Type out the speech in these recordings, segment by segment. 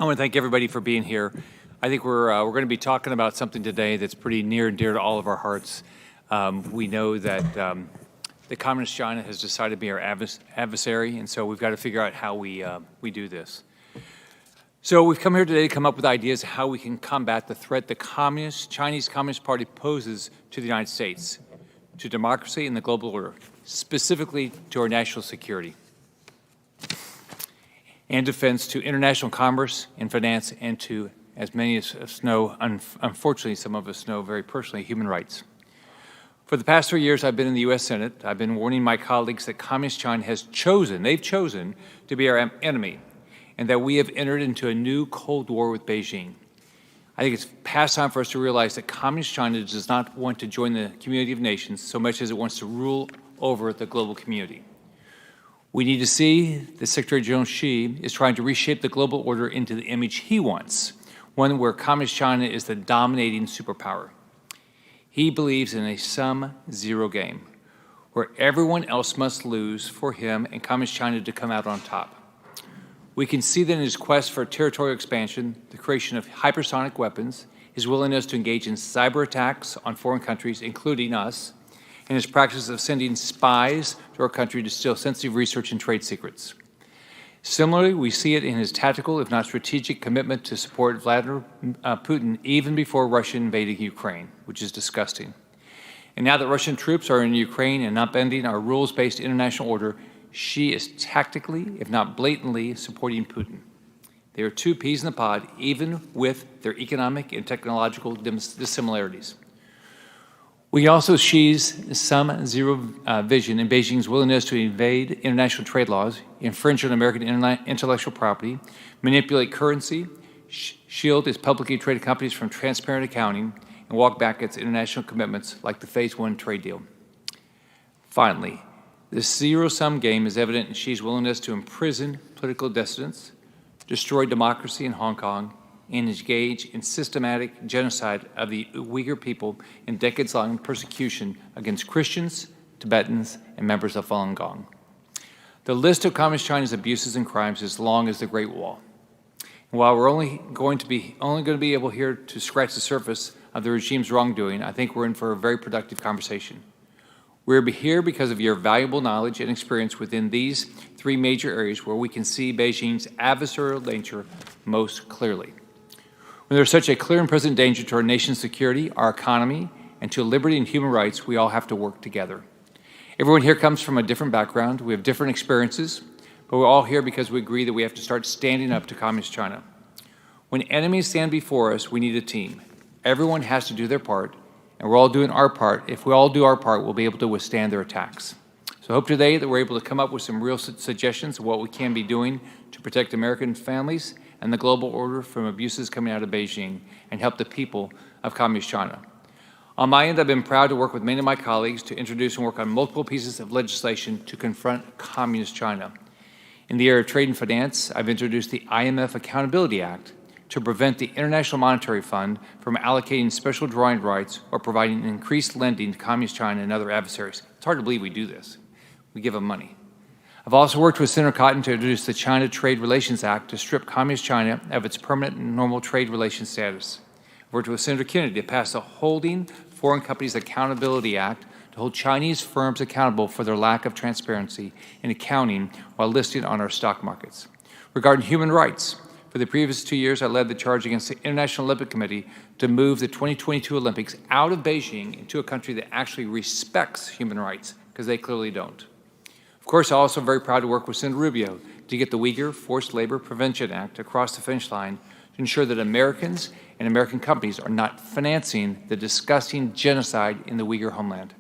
I want to thank everybody for being here. I think we're going to be talking about something today that's pretty near and dear to all of our hearts. We know that the Communist China has decided to be our adversary, and so we've got to figure out how we do this. So we've come here today to come up with ideas how we can combat the threat the Chinese Communist Party poses to the United States, to democracy and the global order, specifically to our national security and defense, to international commerce and finance, and to, as many of us know, unfortunately some of us know very personally, human rights. For the past 3 years I've been in the U.S. Senate. I've been warning my colleagues that Communist China has chosen, they've chosen to be our enemy, and that we have entered into a new Cold War with Beijing. I think it's past time for us to realize that Communist China does not want to join the community of nations so much as it wants to rule over the global community. We need to see that Secretary General Xi is trying to reshape the global order into the image he wants, one where Communist China is the dominating superpower. He believes in a sum-zero game, where everyone else must lose for him and Communist China to come out on top. We can see that in his quest for territorial expansion, the creation of hypersonic weapons, his willingness to engage in cyber attacks on foreign countries, including us, and his practice of sending spies to our country to steal sensitive research and trade secrets. Similarly, we see it in his tactical, if not strategic, commitment to support Vladimir Putin even before Russia invaded Ukraine, which is disgusting. And now that Russian troops are in Ukraine and upending our rules-based international order, Xi is tactically, if not blatantly, supporting Putin. They are two peas in the pod, even with their economic and technological dissimilarities. We also Xi's sum-zero vision in Beijing's willingness to invade international trade laws, infringe on American intellectual property, manipulate currency, shield its publicly traded companies from transparent accounting, and walk back its international commitments like the Phase 1 trade deal. Finally, this zero-sum game is evident in Xi's willingness to imprison political dissidents, destroy democracy in Hong Kong, and engage in systematic genocide of the Uyghur people in decades-long persecution against Christians, Tibetans, and members of Falun Gong. The list of Communist China's abuses and crimes is long as the Great Wall. And while we're only going to be able here to scratch the surface of the regime's wrongdoing, I think we're in for a very productive conversation. We're here because of your valuable knowledge and experience within these three major areas where we can see Beijing's adversarial nature most clearly. When there's such a clear and present danger to our nation's security, our economy, and to liberty and human rights, we all have to work together. Everyone here comes from a different background. We have different experiences, but we're all here because we agree that we have to start standing up to Communist China. When enemies stand before us, we need a team. Everyone has to do their part, and we're all doing our part. If we all do our part, we'll be able to withstand their attacks. So I hope today that we're able to come up with some real suggestions of what we can be doing to protect American families and the global order from abuses coming out of Beijing and help the people of Communist China. On my end, I've been proud to work with many of my colleagues to introduce and work on multiple pieces of legislation to confront Communist China. In the area of trade and finance, I've introduced the IMF Accountability Act to prevent the International Monetary Fund from allocating special drawing rights or providing increased lending to Communist China and other adversaries. It's hard to believe we do this. We give them money. I've also worked with Senator Cotton to introduce the China Trade Relations Act to strip Communist China of its permanent and normal trade relations status. I've worked with Senator Kennedy to pass the Holding Foreign Companies Accountability Act to hold Chinese firms accountable for their lack of transparency in accounting while listed on our stock markets. Regarding human rights, for the previous 2 years, I led the charge against the International Olympic Committee to move the 2022 Olympics out of Beijing into a country that actually respects human rights, because they clearly don't. Of course, I'm also very proud to work with Senator Rubio to get the Uyghur Forced Labor Prevention Act across the finish line to ensure that Americans and American companies are not financing the disgusting genocide in the Uyghur homeland.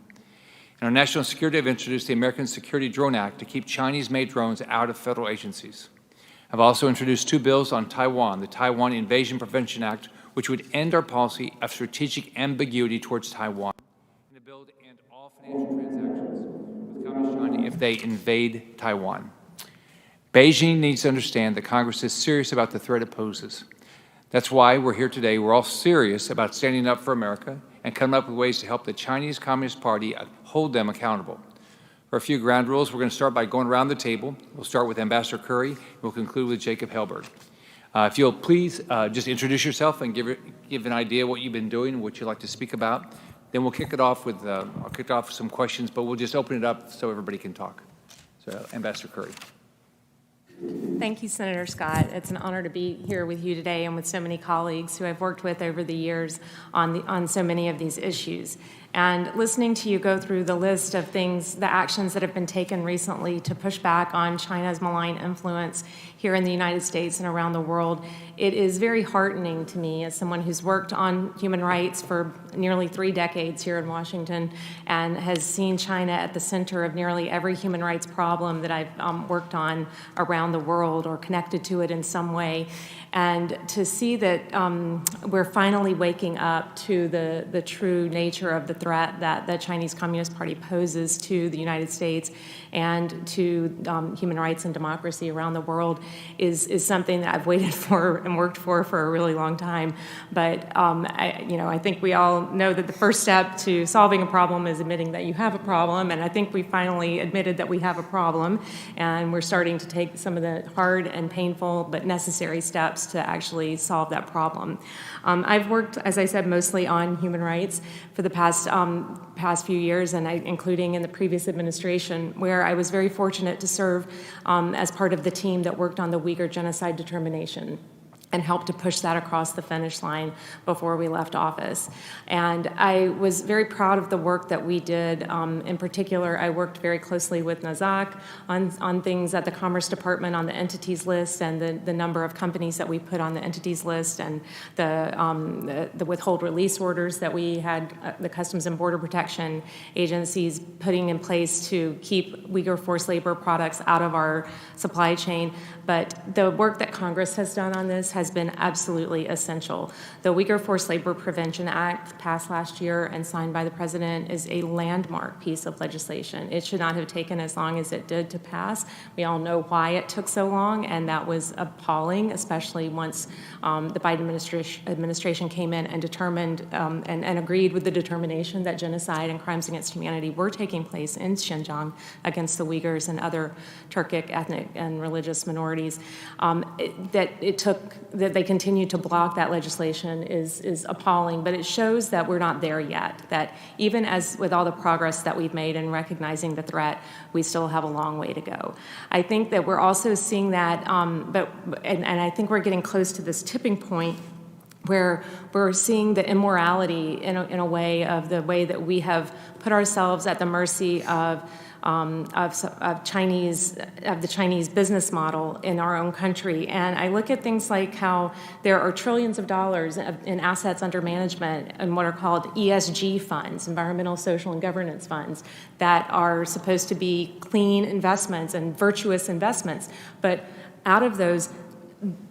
In our national security, I've introduced the American Security Drone Act to keep Chinese-made drones out of federal agencies. I've also introduced 2 bills on Taiwan, the Taiwan Invasion Prevention Act, which would end our policy of strategic ambiguity towards Taiwan, and a bill to end all financial transactions with Communist China if they invade Taiwan. Beijing needs to understand that Congress is serious about the threat it poses. That's why we're here today. We're all serious about standing up for America and coming up with ways to help the Chinese Communist Party hold them accountable. For a few ground rules, we're going to start by going around the table. We'll start with Ambassador Curry, and we'll conclude with Jacob Helberg. If you'll please just introduce yourself and give an idea of what you've been doing, what you'd like to speak about. Then we'll kick it off with, I'll kick it off with some questions, but we'll just open it up so everybody can talk. So, Ambassador Curry. Thank you, Senator Scott. It's an honor to be here with you today and with so many colleagues who I've worked with over the years on so many of these issues. And listening to you go through the list of things, the actions that have been taken recently to push back on China's malign influence here in the United States and around the world, it is very heartening to me as someone who's worked on human rights for nearly 3 decades here in Washington and has seen China at the center of nearly every human rights problem that I've worked on around the world or connected to it in some way. And to see that we're finally waking up to the true nature of the threat that the Chinese Communist Party poses to the United States and to human rights and democracy around the world is something that I've waited for and worked for a really long time. But I think we all know that the first step to solving a problem is admitting that you have a problem, and I think we finally admitted that we have a problem, and we're starting to take some of the hard and painful but necessary steps to actually solve that problem. I've worked, as I said, mostly on human rights for the past few years, and including in the previous administration, where I was very fortunate to serve as part of the team that worked on the Uyghur genocide determination and helped to push that across the finish line before we left office. And I was very proud of the work that we did. In particular, I worked very closely with Nazak on things at the Commerce Department on the entities list and the number of companies that we put on the entities list and the withhold release orders that we had the Customs and Border Protection agencies putting in place to keep Uyghur forced labor products out of our supply chain. But the work that Congress has done on this has been absolutely essential. The Uyghur Forced Labor Prevention Act, passed last year and signed by the President, is a landmark piece of legislation. It should not have taken as long as it did to pass. We all know why it took so long, and that was appalling, especially once the Biden administration came in and determined and agreed with the determination that genocide and crimes against humanity were taking place in Xinjiang against the Uyghurs and other Turkic ethnic and religious minorities. That they continue to block that legislation is appalling, but it shows that we're not there yet, that even as with all the progress that we've made in recognizing the threat, we still have a long way to go. I think that we're also seeing that, and I think we're getting close to this tipping point where we're seeing the immorality in a way of the way that we have put ourselves at the mercy of the Chinese business model in our own country. And I look at things like how there are trillions of dollars in assets under management in what are called ESG funds, environmental, social, and governance funds, that are supposed to be clean investments and virtuous investments. But out of those,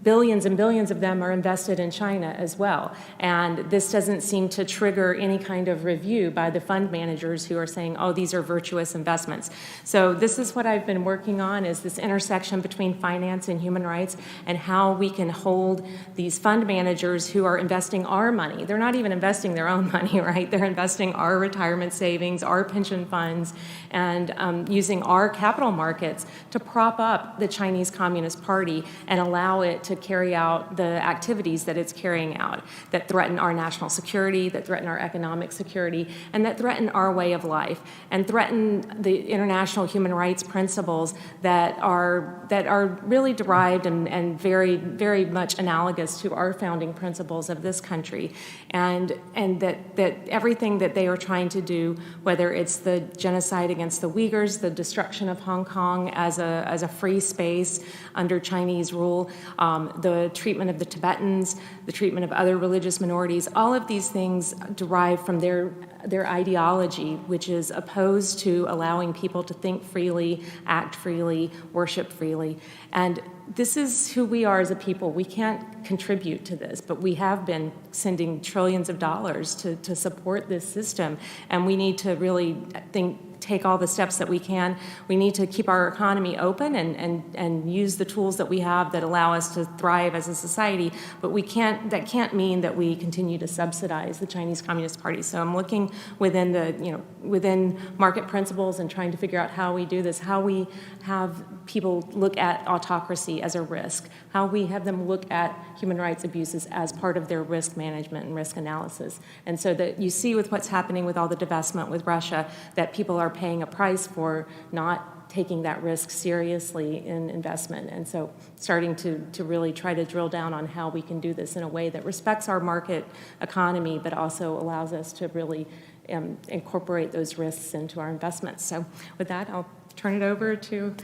billions and billions of them are invested in China as well. And this doesn't seem to trigger any kind of review by the fund managers who are saying, oh, these are virtuous investments. So this is what I've been working on, is this intersection between finance and human rights and how we can hold these fund managers who are investing our money. They're not even investing their own money, right? They're investing our retirement savings, our pension funds, and using our capital markets to prop up the Chinese Communist Party and allow it to carry out the activities that it's carrying out that threaten our national security, that threaten our economic security, and that threaten our way of life, and threaten the international human rights principles that are really derived and very, very much analogous to our founding principles of this country, and that everything that they are trying to do, whether it's the genocide against the Uyghurs, the destruction of Hong Kong as a free space under Chinese rule, the treatment of the Tibetans, the treatment of other religious minorities, all of these things derive from their ideology, which is opposed to allowing people to think freely, act freely, worship freely. And this is who we are as a people. We can't contribute to this, but we have been sending trillions of dollars to support this system, and we need to really think take all the steps that we can. We need to keep our economy open and use the tools that we have that allow us to thrive as a society, but that can't mean that we continue to subsidize the Chinese Communist Party. So I'm looking within market principles and trying to figure out how we do this, how we have people look at autocracy as a risk, how we have them look at human rights abuses as part of their risk management and risk analysis. And so that you see with what's happening with all the divestment with Russia, that people are paying a price for not taking that risk seriously in investment. And so starting to really try to drill down on how we can do this in a way that respects our market economy, but also allows us to really incorporate those risks into our investments. So with that, I'll turn it over to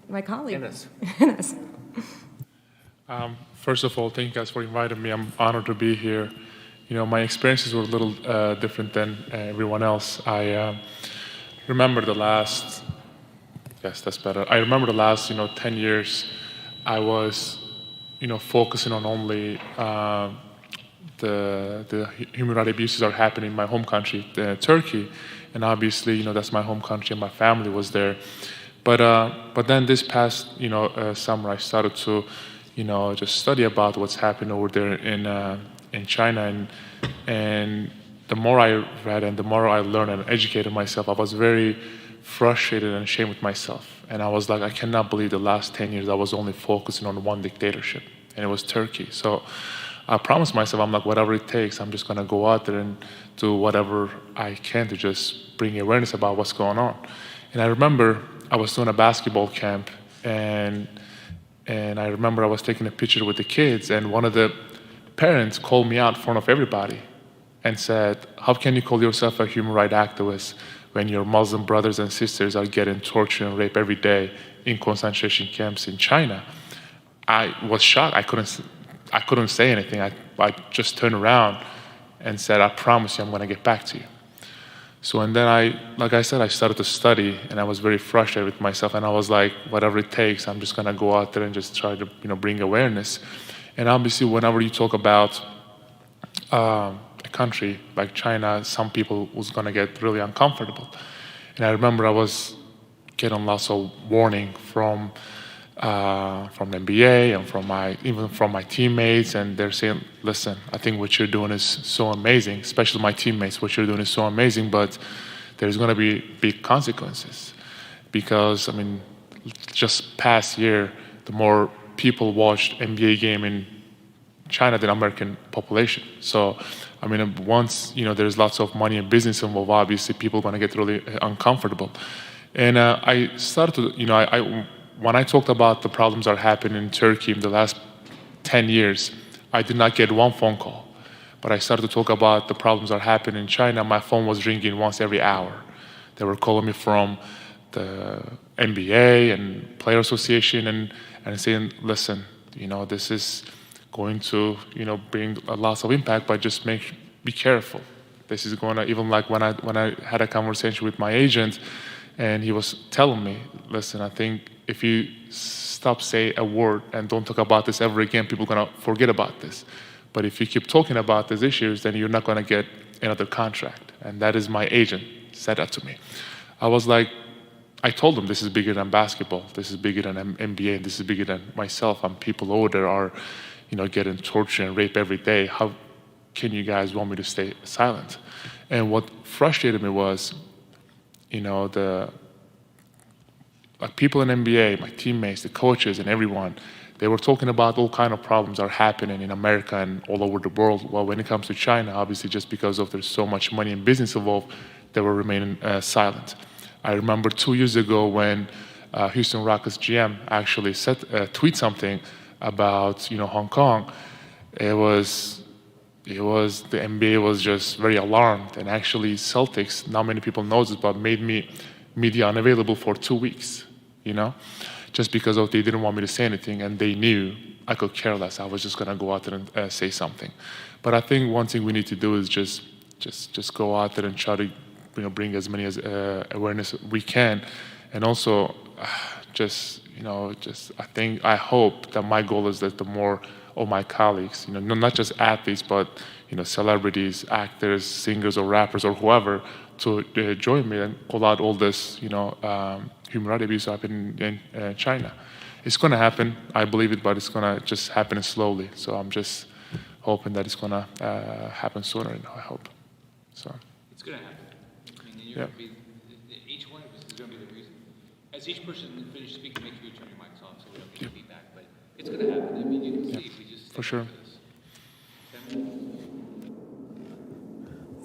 my colleague. Enes. First of all, thank you guys for inviting me. I'm honored to be here. My experiences were a little different than everyone else. I remember the last, yes, that's better. I remember the last, 10 years, I was, focusing on only the human rights abuses are happening in my home country, Turkey, and obviously, that's my home country, and my family was there. But then this past, summer, I started to, just study about what's happening over there in China, and the more I read and the more I learned and educated myself, I was very frustrated and ashamed with myself. And I was like, I cannot believe the last 10 years I was only focusing on one dictatorship, and it was Turkey. So I promised myself, I'm like, whatever it takes, I'm just gonna go out there and do whatever I can to just bring awareness about what's going on. And I remember I was doing a basketball camp, and I remember I was taking a picture with the kids, and one of the parents called me out in front of everybody and said, how can you call yourself a human rights activist when your Muslim brothers and sisters are getting tortured and raped every day in concentration camps in China? I was shocked. I couldn't say anything. I just turned around and said, I promise you I'm going to get back to you. So, and then like I said, I started to study, and I was very frustrated with myself, and I was like, whatever it takes, I'm just going to go out there and just try to, bring awareness. And obviously, whenever you talk about a country like China, some people was going to get really uncomfortable. And I remember I was getting lots of warning from the NBA and even from my teammates, and they're saying, listen, I think what you're doing is so amazing, especially my teammates, what you're doing is so amazing, but there's going to be big consequences. Because, just past year, the more people watched NBA game in China than American population. So, once, there's lots of money and business involved, obviously people are going to get really uncomfortable. And I started to, when I talked about the problems that are happening in Turkey in the last 10 years, I did not get one phone call. But I started to talk about the problems that are happening in China. My phone was ringing once every hour. They were calling me from the NBA and Player Association and saying, listen, this is going to, bring a lot of impact, but just be careful. This is going to, even like when I had a conversation with my agent, and he was telling me, listen, I think if you stop saying a word and don't talk about this ever again, people are going to forget about this. But if you keep talking about these issues, then you're not going to get another contract. And that is my agent said that to me. I was like, I told him this is bigger than basketball. This is bigger than NBA. This is bigger than myself. And people over there are, getting tortured and raped every day. How can you guys want me to stay silent? And what frustrated me was, people in NBA, my teammates, the coaches, and everyone, they were talking about all kind of problems that are happening in America and all over the world. Well, when it comes to China, obviously, just because of there's so much money and business involved, they were remaining silent. I remember 2 years ago when Houston Rockets GM actually tweet something about Hong Kong. It was the NBA was just very alarmed, and actually Celtics, not many people know this, but made me media unavailable for 2 weeks, just because they didn't want me to say anything, and they knew I could care less. I was just gonna go out there and say something. But I think one thing we need to do is just go out there and try to bring as many awareness we can, and also I hope that my goal is that the more of my colleagues, not just athletes, but celebrities, actors, singers, or rappers, or whoever, to join me and call out all this, human rights abuse happening in China. It's going to happen. I believe it, but it's going to just happen slowly. So I'm just hoping that it's going to happen sooner. I hope. So. It's going to happen. I mean, you're going to be, each one of us is going to be the reason. As each person finishes speaking, make sure you turn your mics off so we don't get feedback. But it's going to happen. I mean, you can see if we just for sure.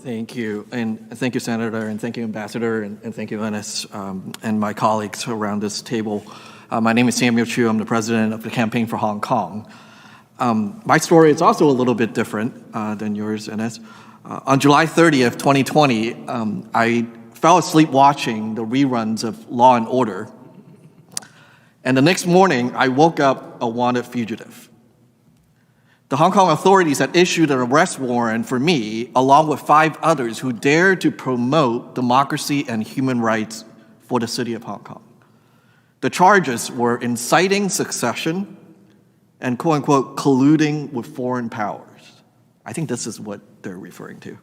Thank you, and thank you, Senator, and thank you, Ambassador, and thank you, Enes, and my colleagues around this table. My name is Samuel Chu. I'm the president of the Campaign for Hong Kong. My story is also a little bit different than yours, Enes. On July 30th, 2020, I fell asleep watching the reruns of Law and Order, and the next morning, I woke up a wanted fugitive. The Hong Kong authorities had issued an arrest warrant for me, along with 5 others who dared to promote democracy and human rights for the city of Hong Kong. The charges were inciting secession and, quote unquote, colluding with foreign powers. I think this is what they're referring to.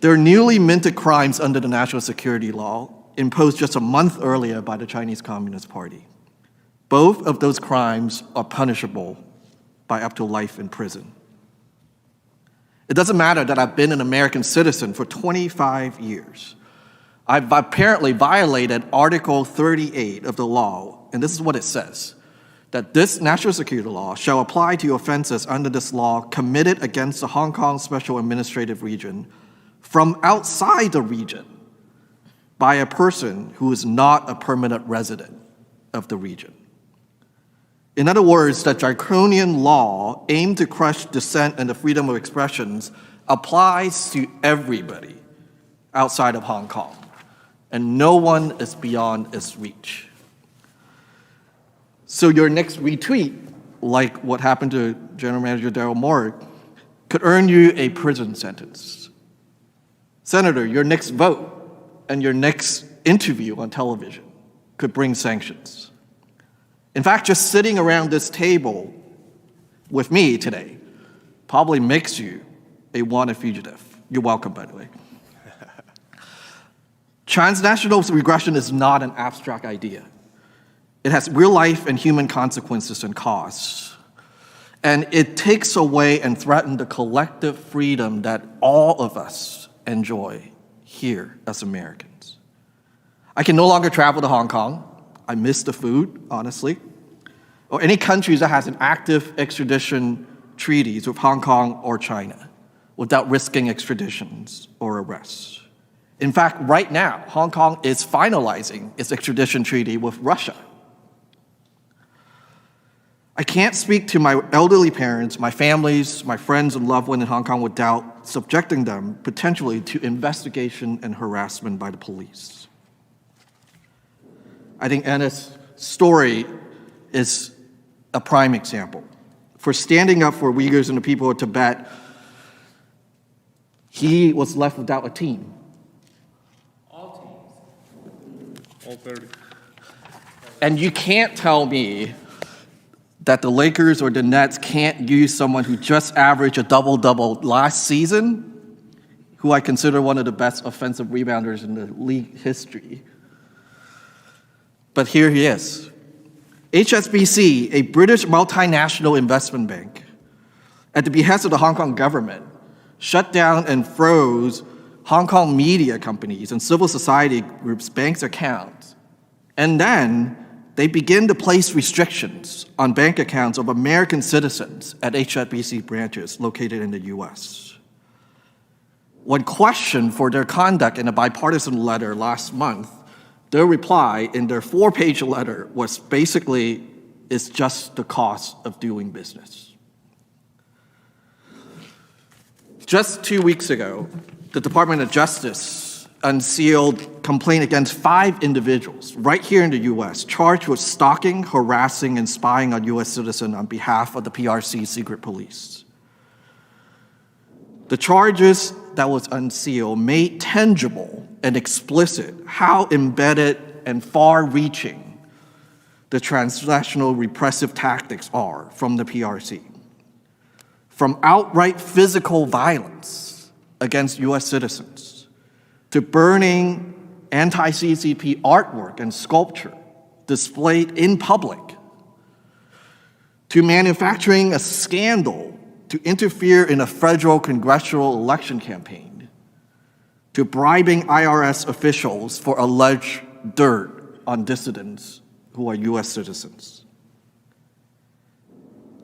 They're newly minted crimes under the national security law, imposed just a month earlier by the Chinese Communist Party. Both of those crimes are punishable by up to life in prison. It doesn't matter that I've been an American citizen for 25 years. I've apparently violated Article 38 of the law, and this is what it says, that this national security law shall apply to offenses under this law committed against the Hong Kong Special Administrative Region from outside the region by a person who is not a permanent resident of the region. In other words, the draconian law aimed to crush dissent and the freedom of expressions applies to everybody outside of Hong Kong, and no one is beyond its reach. So your next retweet, like what happened to General Manager Daryl Moore, could earn you a prison sentence. Senator, your next vote and your next interview on television could bring sanctions. In fact, just sitting around this table with me today probably makes you a wanted fugitive. You're welcome, by the way. Transnational regression is not an abstract idea. It has real life and human consequences and costs. And it takes away and threatens the collective freedom that all of us enjoy here as Americans. I can no longer travel to Hong Kong. I miss the food, honestly, or any countries that has an active extradition treaties with Hong Kong or China without risking extraditions or arrests. In fact, right now, Hong Kong is finalizing its extradition treaty with Russia. I can't speak to my elderly parents, my families, my friends and loved ones in Hong Kong without subjecting them potentially to investigation and harassment by the police. I think Enes' story is a prime example. For standing up for Uyghurs and the people of Tibet, he was left without a team. All 30. And you can't tell me that the Lakers or the Nets can't use someone who just averaged a double-double last season, who I consider one of the best offensive rebounders in the league history. But here he is. HSBC, a British multinational investment bank, at the behest of the Hong Kong government, shut down and froze Hong Kong media companies and civil society groups' banks' accounts. And then they begin to place restrictions on bank accounts of American citizens at HSBC branches located in the US. When questioned for their conduct in a bipartisan letter last month, their reply in their 4-page letter was basically, it's just the cost of doing business. Just 2 weeks ago, the Department of Justice unsealed complaint against 5 individuals right here in the US, charged with stalking, harassing, and spying on US citizens on behalf of the PRC secret police. The charges that was unsealed made tangible and explicit how embedded and far-reaching the transnational repressive tactics are from the PRC. From outright physical violence against US citizens to burning anti-CCP artwork and sculpture displayed in public, to manufacturing a scandal to interfere in a federal congressional election campaign, to bribing IRS officials for alleged dirt on dissidents who are US citizens.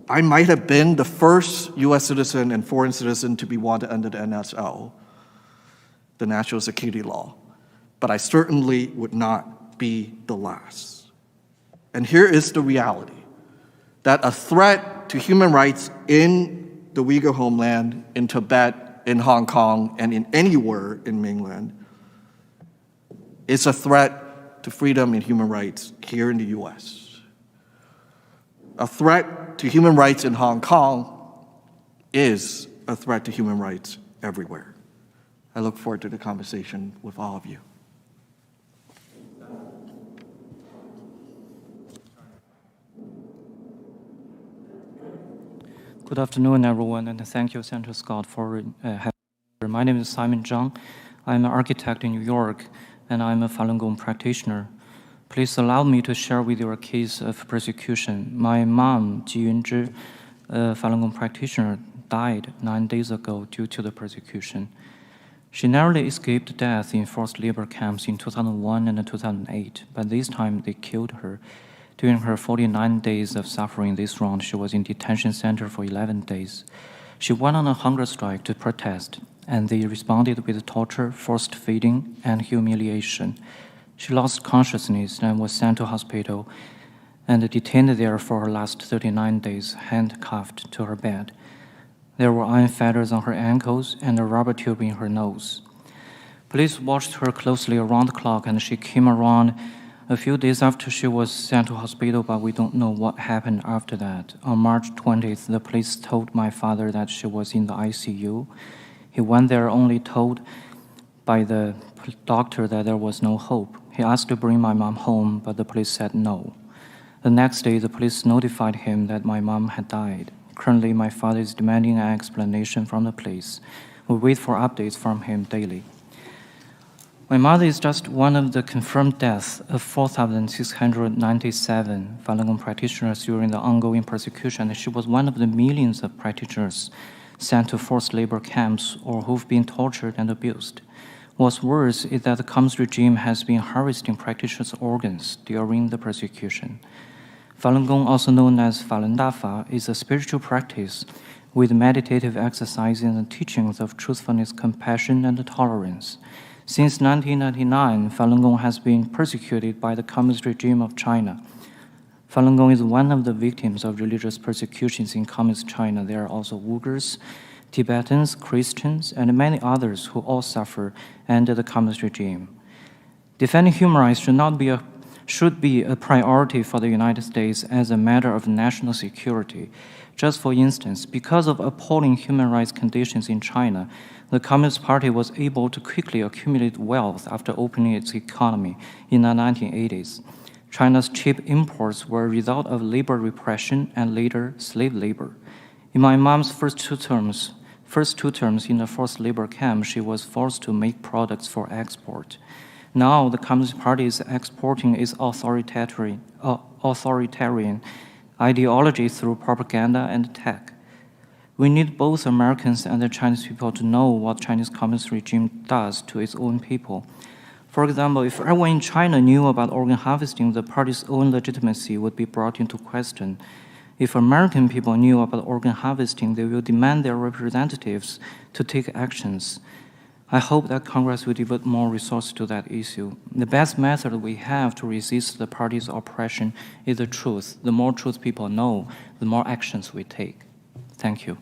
I might have been the first US citizen and foreign citizen to be wanted under the NSL, the National Security Law, but I certainly would not be the last. And here is the reality, that a threat to human rights in the Uyghur homeland, in Tibet, in Hong Kong, and in anywhere in mainland is a threat to freedom and human rights here in the US. A threat to human rights in Hong Kong is a threat to human rights everywhere. I look forward to the conversation with all of you. Good afternoon, everyone, and thank you, Senator Scott, for having me. My name is Simon Zhang. I'm an architect in New York, and I'm a Falun Gong practitioner. Please allow me to share with you a case of persecution. My mom, Ji Yunzhi, a Falun Gong practitioner, died 9 days ago due to the persecution. She narrowly escaped death in forced labor camps in 2001 and 2008, but this time they killed her. During her 49 days of suffering this round, she was in detention center for 11 days. She went on a hunger strike to protest, and they responded with torture, forced feeding, and humiliation. She lost consciousness and was sent to hospital and detained there for her last 39 days, handcuffed to her bed. There were iron fetters on her ankles and a rubber tube in her nose. Police watched her closely around the clock, and she came around a few days after she was sent to hospital, but we don't know what happened after that. On March 20th, the police told my father that she was in the ICU. He went there only told by the doctor that there was no hope. He asked to bring my mom home, but the police said no. The next day, the police notified him that my mom had died. Currently, my father is demanding an explanation from the police. We wait for updates from him daily. My mother is just one of the confirmed deaths of 4,697 Falun Gong practitioners during the ongoing persecution. She was one of the millions of practitioners sent to forced labor camps or who've been tortured and abused. What's worse is that the Communist regime has been harvesting practitioners' organs during the persecution. Falun Gong, also known as Falun Dafa, is a spiritual practice with meditative exercises and teachings of truthfulness, compassion, and tolerance. Since 1999, Falun Gong has been persecuted by the Communist regime of China. Falun Gong is one of the victims of religious persecutions in Communist China. There are also Uyghurs, Tibetans, Christians, and many others who all suffer under the Communist regime. Defending human rights should be a priority for the United States as a matter of national security. Just for instance, because of appalling human rights conditions in China, the Communist Party was able to quickly accumulate wealth after opening its economy in the 1980s. China's cheap imports were a result of labor repression and later slave labor. In my mom's first two terms in the forced labor camp, she was forced to make products for export. Now, the Communist Party is exporting its authoritarian ideology through propaganda and tech. We need both Americans and the Chinese people to know what Chinese Communist regime does to its own people. For example, if everyone in China knew about organ harvesting, the party's own legitimacy would be brought into question. If American people knew about organ harvesting, they will demand their representatives to take actions. I hope that Congress will devote more resources to that issue. The best method we have to resist the party's oppression is the truth. The more truth people know, the more actions we take. Thank you.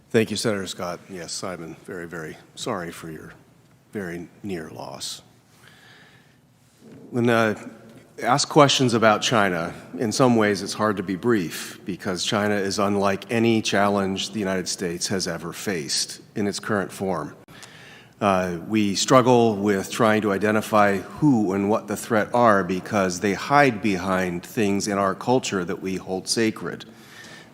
Thank you, Senator Scott. Yes, Simon, very, very sorry for your very near loss. When asked questions about China, in some ways it's hard to be brief because China is unlike any challenge the United States has ever faced in its current form. We struggle with trying to identify who and what the threat are because they hide behind things in our culture that we hold sacred.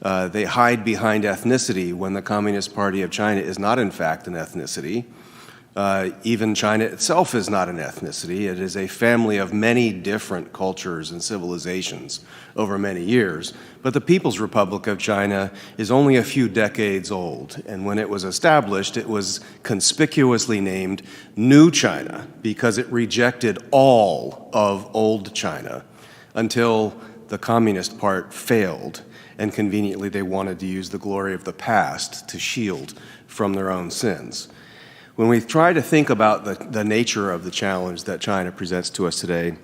They hide behind ethnicity when the Communist Party of China is not in fact an ethnicity. Even China itself is not an ethnicity. It is a family of many different cultures and civilizations over many years. But the People's Republic of China is only a few decades old. And when it was established, it was conspicuously named New China because it rejected all of old China until the communist part failed. And conveniently, they wanted to use the glory of the past to shield from their own sins. When we try to think about the nature of the challenge that China presents to us today,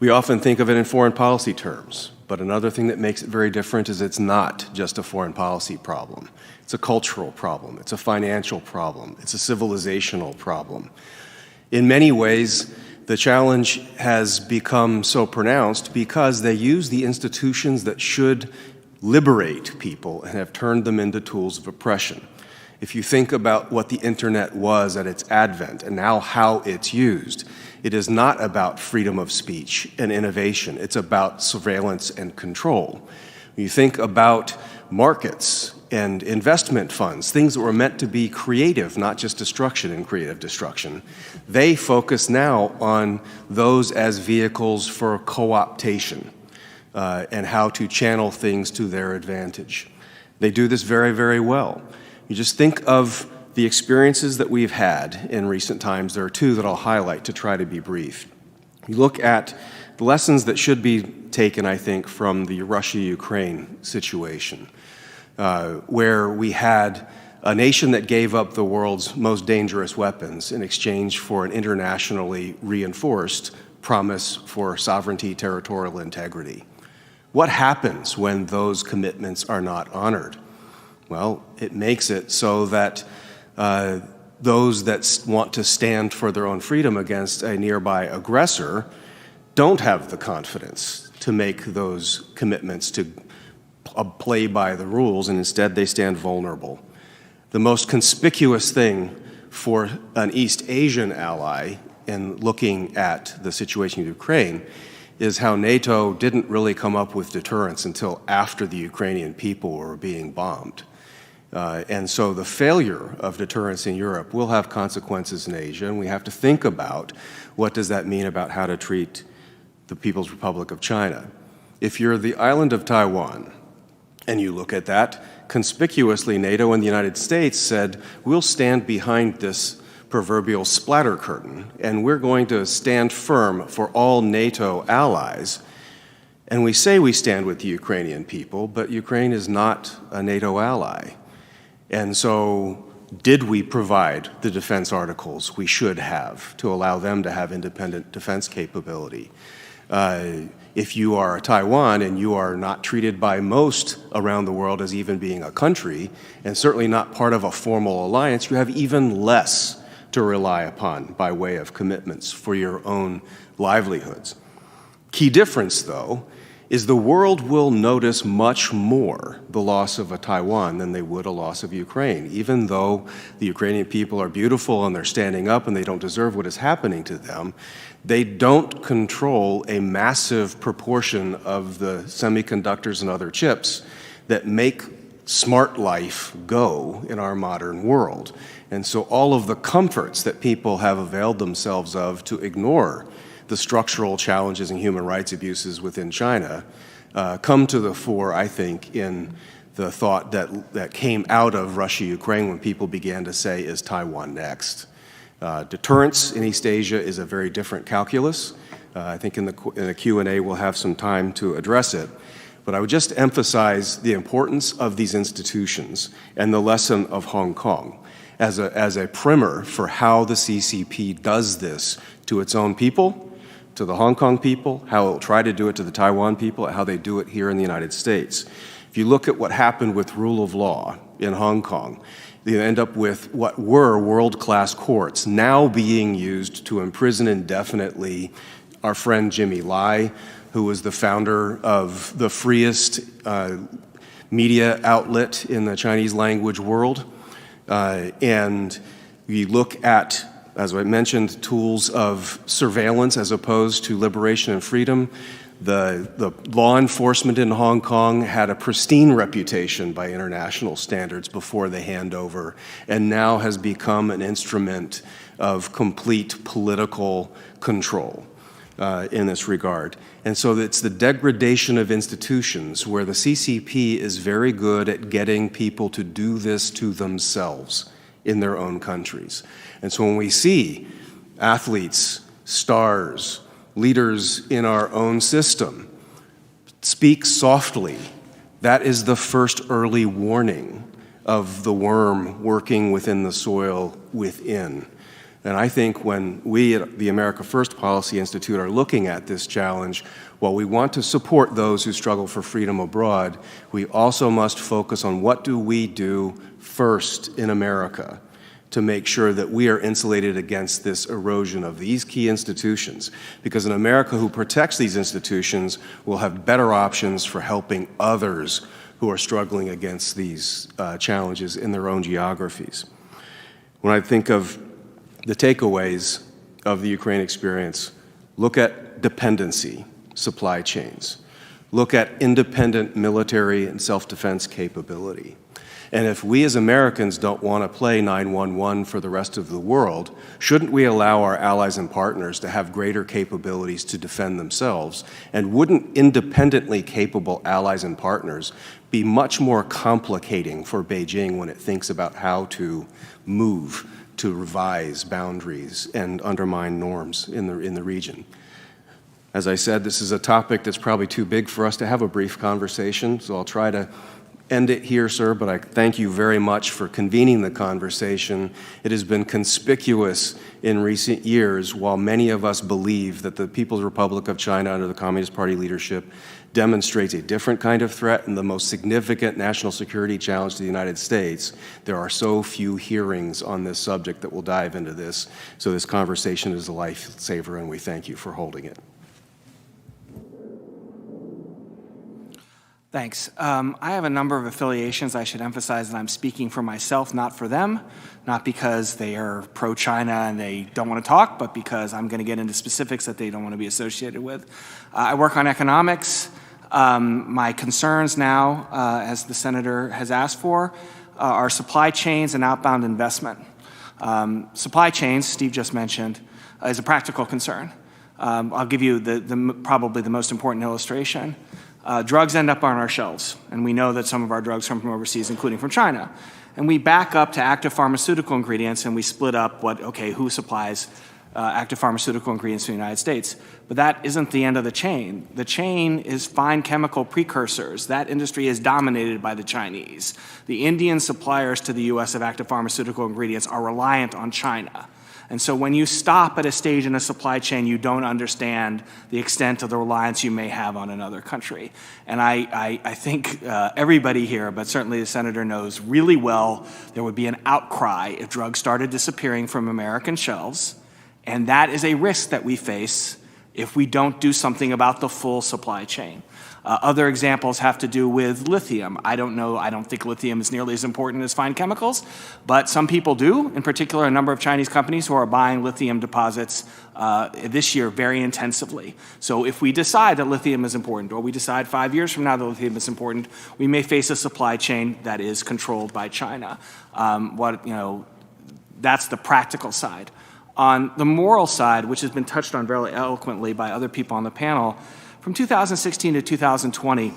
we often think of it in foreign policy terms. But another thing that makes it very different is it's not just a foreign policy problem. It's a cultural problem. It's a financial problem. It's a civilizational problem. In many ways, the challenge has become so pronounced because they use the institutions that should liberate people and have turned them into tools of oppression. If you think about what the internet was at its advent and now how it's used, it is not about freedom of speech and innovation. It's about surveillance and control. When you think about markets and investment funds, things that were meant to be creative, not just destruction and creative destruction, they focus now on those as vehicles for co-optation and how to channel things to their advantage. They do this very, very well. You just think of the experiences that we've had in recent times. There are two that I'll highlight to try to be brief. You look at the lessons that should be taken, I think, from the Russia-Ukraine situation, where we had a nation that gave up the world's most dangerous weapons in exchange for an internationally reinforced promise for sovereignty, territorial integrity. What happens when those commitments are not honored? Well, it makes it so that those that want to stand for their own freedom against a nearby aggressor don't have the confidence to make those commitments to play by the rules, and instead they stand vulnerable. The most conspicuous thing for an East Asian ally in looking at the situation in Ukraine is how NATO didn't really come up with deterrence until after the Ukrainian people were being bombed. And so the failure of deterrence in Europe will have consequences in Asia, and we have to think about what does that mean about how to treat the People's Republic of China. If you're the island of Taiwan, and you look at that, conspicuously NATO and the United States said, we'll stand behind this proverbial splatter curtain, and we're going to stand firm for all NATO allies. And we say we stand with the Ukrainian people, but Ukraine is not a NATO ally. And so, did we provide the defense articles we should have to allow them to have independent defense capability? If you are Taiwan and you are not treated by most around the world as even being a country, and certainly not part of a formal alliance, you have even less to rely upon by way of commitments for your own livelihoods. Key difference, though, is the world will notice much more the loss of a Taiwan than they would a loss of Ukraine. Even though the Ukrainian people are beautiful and they're standing up and they don't deserve what is happening to them, they don't control a massive proportion of the semiconductors and other chips that make smart life go in our modern world. And so all of the comforts that people have availed themselves of to ignore the structural challenges and human rights abuses within China come to the fore, I think, in the thought that came out of Russia-Ukraine when people began to say, is Taiwan next? Deterrence in East Asia is a very different calculus. I think in the Q&A we'll have some time to address it. But I would just emphasize the importance of these institutions and the lesson of Hong Kong as a primer for how the CCP does this to its own people, to the Hong Kong people, how it will try to do it to the Taiwan people, how they do it here in the United States. If you look at what happened with rule of law in Hong Kong, you end up with what were world-class courts now being used to imprison indefinitely our friend Jimmy Lai, who was the founder of the freest media outlet in the Chinese language world, and We look at, as I mentioned, tools of surveillance as opposed to liberation and freedom. The law enforcement in Hong Kong had a pristine reputation by international standards before the handover, and now has become an instrument of complete political control in this regard. And so it's the degradation of institutions where the CCP is very good at getting people to do this to themselves in their own countries. And so when we see athletes, stars, leaders in our own system speak softly, that is the first early warning of the worm working within the soil within. And I think when we at the America First Policy Institute are looking at this challenge, while we want to support those who struggle for freedom abroad, we also must focus on what do we do first in America to make sure that we are insulated against this erosion of these key institutions. Because an America who protects these institutions will have better options for helping others who are struggling against these challenges in their own geographies. When I think of the takeaways of the Ukraine experience, look at dependency, supply chains. Look at independent military and self-defense capability. And if we as Americans don't want to play 911 for the rest of the world, shouldn't we allow our allies and partners to have greater capabilities to defend themselves? And wouldn't independently capable allies and partners be much more complicating for Beijing when it thinks about how to move, to revise boundaries and undermine norms in the region? As I said, this is a topic that's probably too big for us to have a brief conversation, so I'll try to end it here, sir, but I thank you very much for convening the conversation. It has been conspicuous in recent years, while many of us believe that the People's Republic of China under the Communist Party leadership demonstrates a different kind of threat and the most significant national security challenge to the United States, there are so few hearings on this subject that will dive into this. So this conversation is a lifesaver, and we thank you for holding it. Thanks. I have a number of affiliations. I should emphasize that I'm speaking for myself, not for them, not because they are pro-China and they don't want to talk, but because I'm going to get into specifics that they don't want to be associated with. I work on economics. My concerns now, as the senator has asked for, are supply chains and outbound investment. Supply chains, Steve just mentioned, is a practical concern. I'll give you probably the most important illustration. Drugs end up on our shelves, and we know that some of our drugs come from overseas, including from China. And we back up to active pharmaceutical ingredients, and we split up who supplies active pharmaceutical ingredients to the United States. But that isn't the end of the chain. The chain is fine chemical precursors. That industry is dominated by the Chinese. The Indian suppliers to the U.S. of active pharmaceutical ingredients are reliant on China. And so when you stop at a stage in a supply chain, you don't understand the extent of the reliance you may have on another country. And I think everybody here, but certainly the senator knows really well, there would be an outcry if drugs started disappearing from American shelves. And that is a risk that we face if we don't do something about the full supply chain. Other examples have to do with lithium. I don't think lithium is nearly as important as fine chemicals, but some people do, in particular a number of Chinese companies who are buying lithium deposits this year very intensively. So if we decide that lithium is important, or we decide 5 years from now that lithium is important, we may face a supply chain that is controlled by China. That's the practical side. On the moral side, which has been touched on very eloquently by other people on the panel, from 2016 to 2020,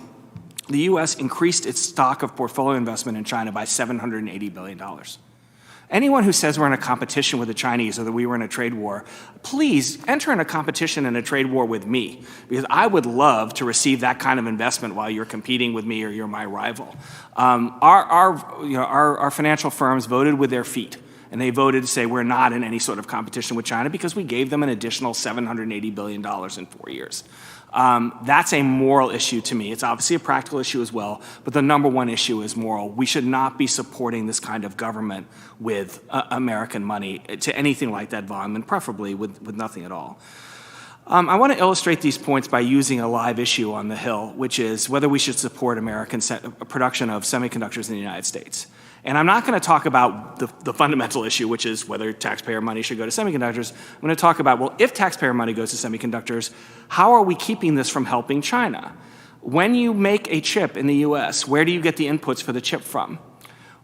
the U.S. increased its stock of portfolio investment in China by $780 billion. Anyone who says we're in a competition with the Chinese or that we were in a trade war, please enter in a competition and a trade war with me, because I would love to receive that kind of investment while you're competing with me or you're my rival. Our financial firms voted with their feet. And they voted to say we're not in any sort of competition with China because we gave them an additional $780 billion in 4 years. That's a moral issue to me. It's obviously a practical issue as well, but the number one issue is moral. We should not be supporting this kind of government with American money to anything like that volume, and preferably with nothing at all. I want to illustrate these points by using a live issue on the Hill, which is whether we should support American production of semiconductors in the United States. And I'm not going to talk about the fundamental issue, which is whether taxpayer money should go to semiconductors. I'm going to talk about, well, if taxpayer money goes to semiconductors, how are we keeping this from helping China? When you make a chip in the US, where do you get the inputs for the chip from?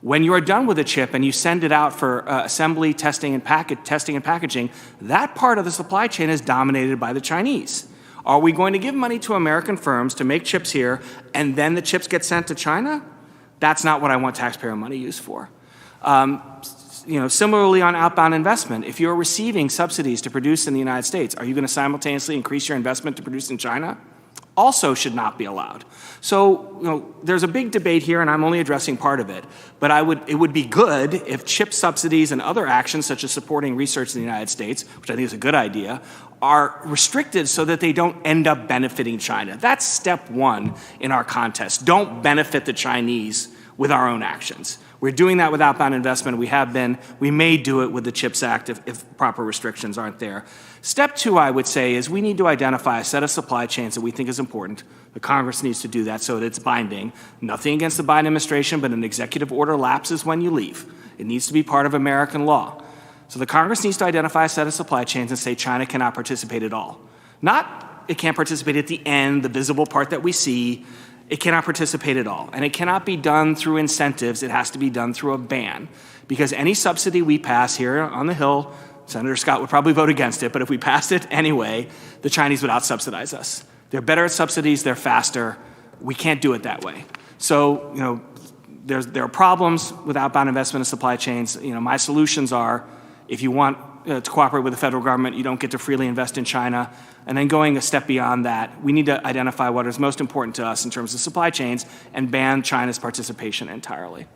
When you are done with a chip and you send it out for assembly, testing, and packaging, that part of the supply chain is dominated by the Chinese. Are we going to give money to American firms to make chips here, and then the chips get sent to China? That's not what I want taxpayer money used for. Similarly on outbound investment, if you're receiving subsidies to produce in the United States, are you going to simultaneously increase your investment to produce in China? Also should not be allowed. So, there's a big debate here, and I'm only addressing part of it, but it would be good if chip subsidies and other actions, such as supporting research in the United States, which I think is a good idea, are restricted so that they don't end up benefiting China. That's step one in our contest. Don't benefit the Chinese with our own actions. We're doing that with outbound investment. We have been. We may do it with the CHIPS Act if proper restrictions aren't there. Step two, I would say, is we need to identify a set of supply chains that we think is important. The Congress needs to do that so that it's binding. Nothing against the Biden administration, but an executive order lapses when you leave. It needs to be part of American law. So the Congress needs to identify a set of supply chains and say China cannot participate at all. Not it can't participate at the end, the visible part that we see. It cannot participate at all. And it cannot be done through incentives. It has to be done through a ban. Because any subsidy we pass here on the Hill, Senator Scott would probably vote against it, but if we passed it anyway, the Chinese would out-subsidize us. They're better at subsidies. They're faster. We can't do it that way. So, there are problems with outbound investment and supply chains. My solutions are, if you want to cooperate with the federal government, you don't get to freely invest in China. And then going a step beyond that, we need to identify what is most important to us in terms of supply chains and ban China's participation entirely.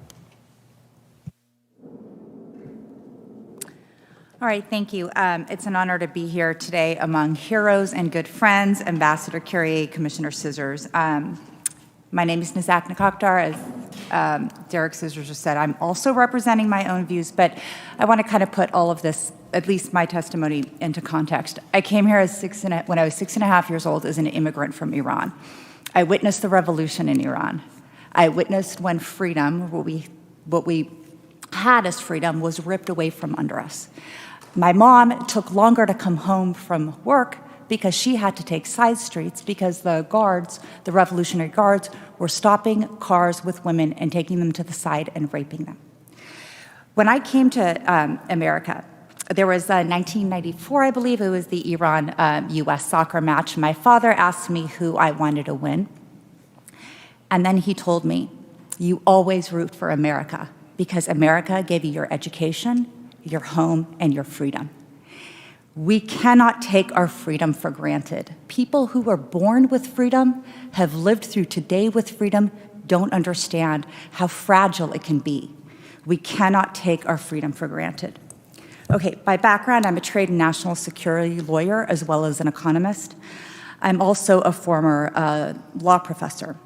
All right, thank you. It's an honor to be here today among heroes and good friends, Ambassador Carrier, Commissioner Scissors. My name is Nizak Nakaktar. As Derek Scissors just said, I'm also representing my own views, but I want to kind of put all of this, at least my testimony, into context. I came here when I was 6.5 years old as an immigrant from Iran. I witnessed the revolution in Iran. I witnessed when freedom, what we had as freedom, was ripped away from under us. My mom took longer to come home from work because she had to take side streets because the guards, the Revolutionary Guards, were stopping cars with women and taking them to the side and raping them. When I came to America, there was 1994, I believe, it was the Iran-US soccer match. My father asked me who I wanted to win. And then he told me, you always root for America because America gave you your education, your home, and your freedom. We cannot take our freedom for granted. People who were born with freedom, have lived through today with freedom, don't understand how fragile it can be. We cannot take our freedom for granted. Okay, by background, I'm a trade and national security lawyer as well as an economist. I'm also a former law professor.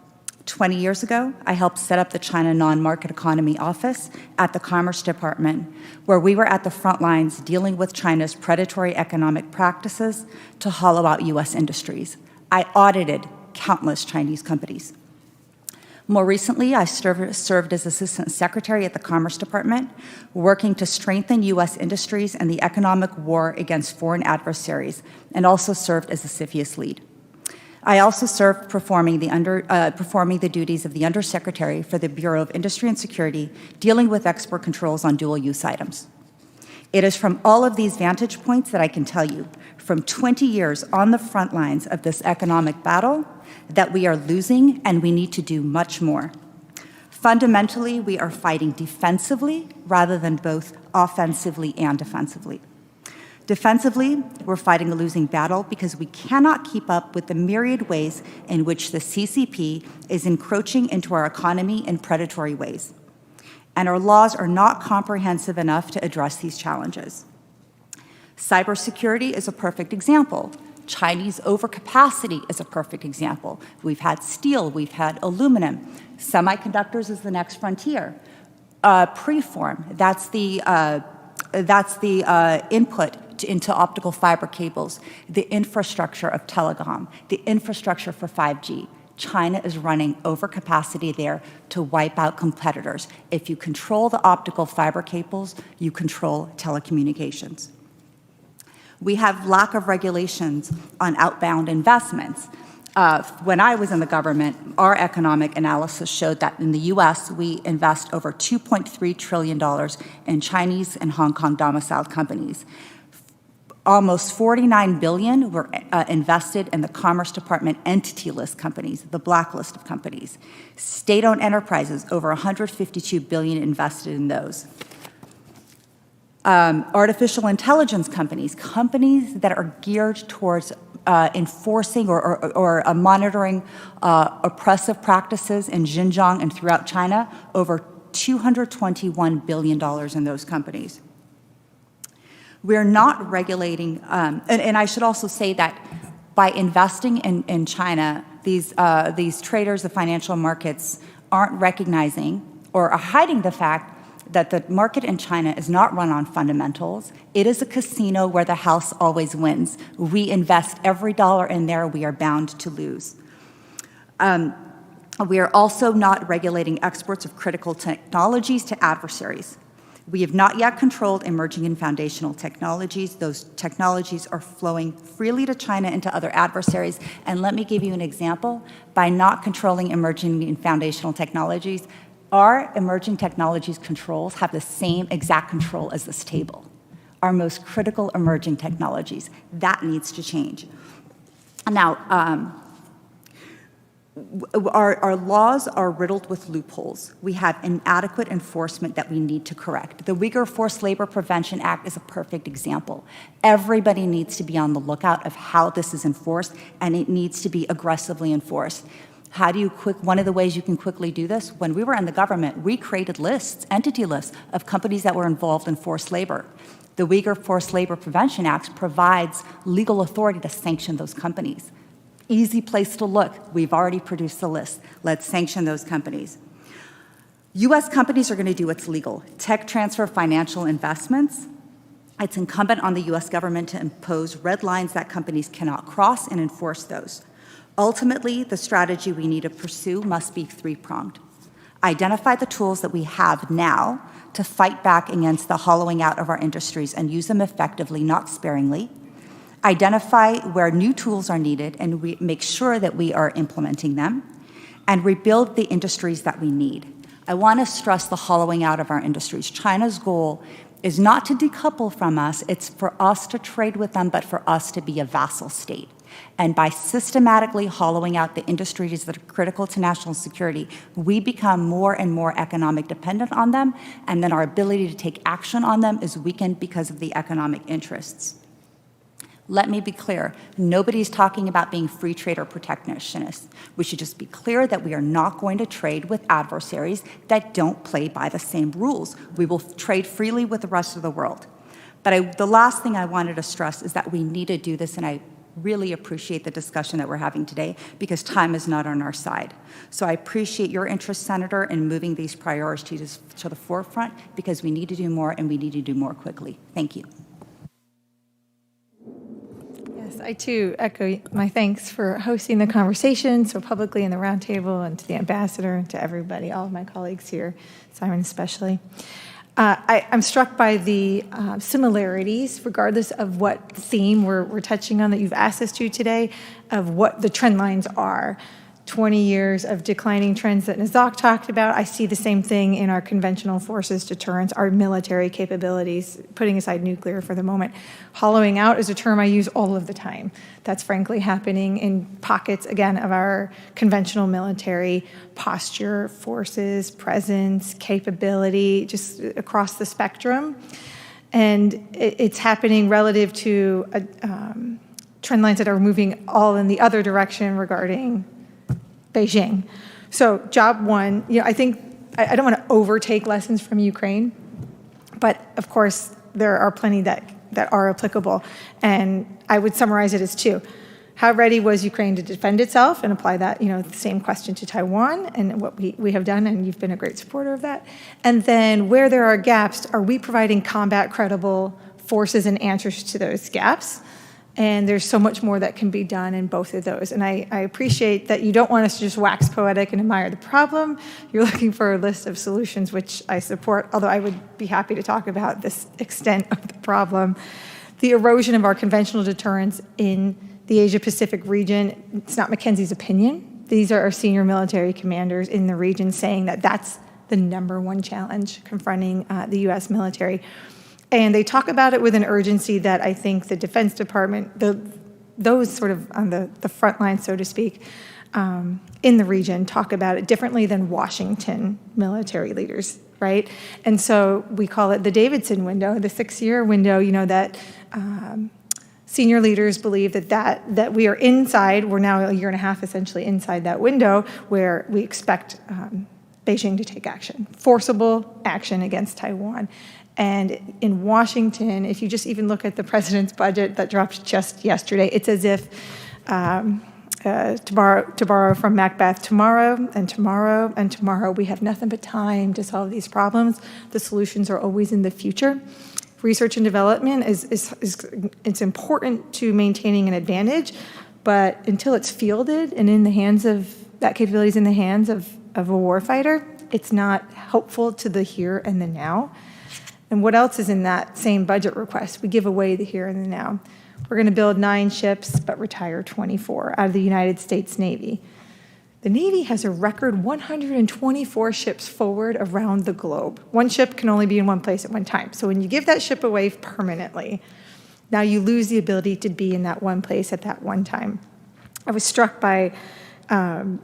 20 years ago, I helped set up the China Non-Market Economy Office at the Commerce Department, where we were at the front lines dealing with China's predatory economic practices to hollow out U.S. industries. I audited countless Chinese companies. More recently, I served as Assistant Secretary at the Commerce Department, working to strengthen U.S. industries and the economic war against foreign adversaries, and also served as the CFIUS lead. I also served performing the duties of the Undersecretary for the Bureau of Industry and Security, dealing with export controls on dual-use items. It is from all of these vantage points that I can tell you, from 20 years on the front lines of this economic battle, that we are losing and we need to do much more. Fundamentally, we are fighting defensively rather than both offensively and defensively. Defensively, we're fighting a losing battle because we cannot keep up with the myriad ways in which the CCP is encroaching into our economy in predatory ways. And our laws are not comprehensive enough to address these challenges. Cybersecurity is a perfect example. Chinese overcapacity is a perfect example. We've had steel, we've had aluminum. Semiconductors is the next frontier. Preform, that's the input into optical fiber cables, the infrastructure of telecom, the infrastructure for 5G. China is running overcapacity there to wipe out competitors. If you control the optical fiber cables, you control telecommunications. We have lack of regulations on outbound investments. When I was in the government, our economic analysis showed that in the US, we invest over $2.3 trillion in Chinese and Hong Kong domiciled companies. Almost $49 billion were invested in the Commerce Department entity list companies, the blacklist of companies. State-owned enterprises, over $152 billion invested in those. Artificial intelligence companies that are geared towards enforcing or monitoring oppressive practices in Xinjiang and throughout China, over $221 billion in those companies. We're not regulating, and I should also say that by investing in China, these traders, the financial markets, aren't recognizing or are hiding the fact that the market in China is not run on fundamentals. It is a casino where the house always wins. We invest every dollar in there, we are bound to lose. We are also not regulating exports of critical technologies to adversaries. We have not yet controlled emerging and foundational technologies. Those technologies are flowing freely to China and to other adversaries. And let me give you an example. By not controlling emerging and foundational technologies, our emerging technologies controls have the same exact control as this table. Our most critical emerging technologies. That needs to change. Now, our laws are riddled with loopholes. We have inadequate enforcement that we need to correct. The Uyghur Forced Labor Prevention Act is a perfect example. Everybody needs to be on the lookout of how this is enforced, and it needs to be aggressively enforced. One of the ways you can quickly do this, when we were in the government, we created lists, entity lists, of companies that were involved in forced labor. The Uyghur Forced Labor Prevention Act provides legal authority to sanction those companies. Easy place to look. We've already produced the list. Let's sanction those companies. U.S. companies are going to do what's legal. Tech transfer financial investments. It's incumbent on the U.S. government to impose red lines that companies cannot cross and enforce those. Ultimately, the strategy we need to pursue must be three-pronged. Identify the tools that we have now to fight back against the hollowing out of our industries and use them effectively, not sparingly. Identify where new tools are needed and make sure that we are implementing them, and rebuild the industries that we need. I want to stress the hollowing out of our industries. China's goal is not to decouple from us, it's for us to trade with them, but for us to be a vassal state. And by systematically hollowing out the industries that are critical to national security, we become more and more economic dependent on them, and then our ability to take action on them is weakened because of the economic interests. Let me be clear, nobody's talking about being free trade or protectionist. We should just be clear that we are not going to trade with adversaries that don't play by the same rules. We will trade freely with the rest of the world. But the last thing I wanted to stress is that we need to do this, and I really appreciate the discussion that we're having today because time is not on our side. So I appreciate your interest, Senator, in moving these priorities to the forefront because we need to do more and we need to do more quickly. Thank you. Yes, I too echo my thanks for hosting the conversation so publicly in the roundtable, and to the ambassador and to everybody, all of my colleagues here, Simon especially. I'm struck by the similarities, regardless of what theme we're touching on that you've asked us to today, of what the trend lines are. 20 years of declining trends that Nazak talked about. I see the same thing in our conventional forces deterrence, our military capabilities, putting aside nuclear for the moment. Hollowing out is a term I use all of the time. That's frankly happening in pockets, again, of our conventional military posture, forces, presence, capability, just across the spectrum. And it's happening relative to trend lines that are moving all in the other direction regarding Beijing. So job one, I think, I don't want to overtake lessons from Ukraine, but of course there are plenty that are applicable. And I would summarize it as two. How ready was Ukraine to defend itself, and apply that, the same question to Taiwan and what we have done, and you've been a great supporter of that. And then where there are gaps, are we providing combat credible forces and answers to those gaps? And there's so much more that can be done in both of those. And I appreciate that you don't want us to just wax poetic and admire the problem. You're looking for a list of solutions, which I support, although I would be happy to talk about this extent of the problem. The erosion of our conventional deterrence in the Asia-Pacific region, it's not McKenzie's opinion. These are our senior military commanders in the region saying that that's the #1 challenge confronting the U.S. military. And they talk about it with an urgency that I think the Defense Department, those sort of on the front line, so to speak, in the region talk about it differently than Washington military leaders, right? And so we call it the Davidson window, the 6-year window, that senior leaders believe that we are inside, we're now a year and a half essentially inside that window where we expect Beijing to take action, forcible action against Taiwan. And in Washington, if you just even look at the president's budget that dropped just yesterday, it's as if, to borrow from Macbeth, tomorrow and tomorrow and tomorrow, we have nothing but time to solve these problems. The solutions are always in the future. Research and development it's important to maintaining an advantage, but until it's fielded and in the hands of, that capability is in the hands of a warfighter, it's not helpful to the here and the now. And what else is in that same budget request? We give away the here and the now. We're going to build 9 ships, but retire 24 out of the United States Navy. The Navy has a record 124 ships forward around the globe. One ship can only be in one place at one time. So when you give that ship away permanently, now you lose the ability to be in that one place at that one time. I was struck by the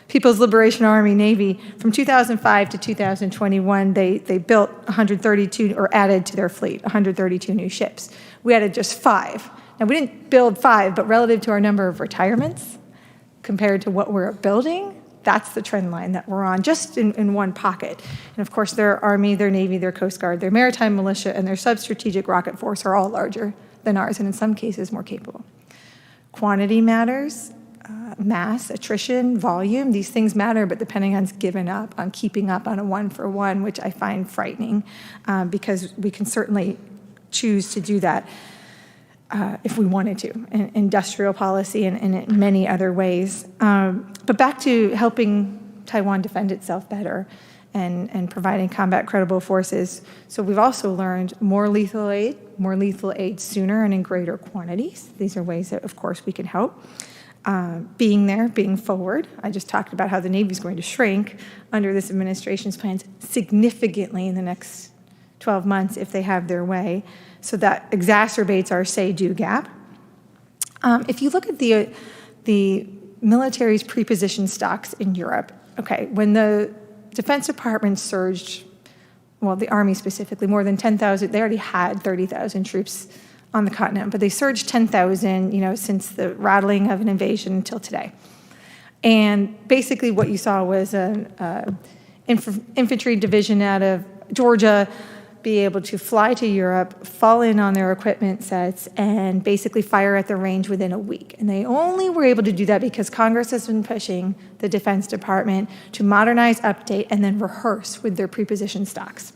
People's Liberation Army Navy. From 2005 to 2021, they built 132, or added to their fleet, 132 new ships. We added just 5. Now, we didn't build 5, but relative to our number of retirements, compared to what we're building, that's the trend line that we're on, just in one pocket. And of course, their Army, their Navy, their Coast Guard, their maritime militia, and their sub-strategic rocket force are all larger than ours, and in some cases more capable. Quantity matters. Mass, attrition, volume, these things matter, but depending on giving up, on keeping up on a 1-for-1, which I find frightening, because we can certainly choose to do that if we wanted to, in industrial policy and in many other ways. But back to helping Taiwan defend itself better and providing combat credible forces. So we've also learned more lethal aid sooner and in greater quantities. These are ways that, of course, we can help. Being there, being forward. I just talked about how the Navy is going to shrink under this administration's plans significantly in the next 12 months if they have their way. So that exacerbates our say-do gap. If you look at the military's pre-position stocks in Europe, okay, when the Defense Department surged, well, the Army specifically, more than 10,000, they already had 30,000 troops on the continent, but they surged 10,000, since the rattling of an invasion until today. And basically what you saw was an infantry division out of Georgia be able to fly to Europe, fall in on their equipment sets, and basically fire at the range within a week. And they only were able to do that because Congress has been pushing the Defense Department to modernize, update, and then rehearse with their pre-position stocks.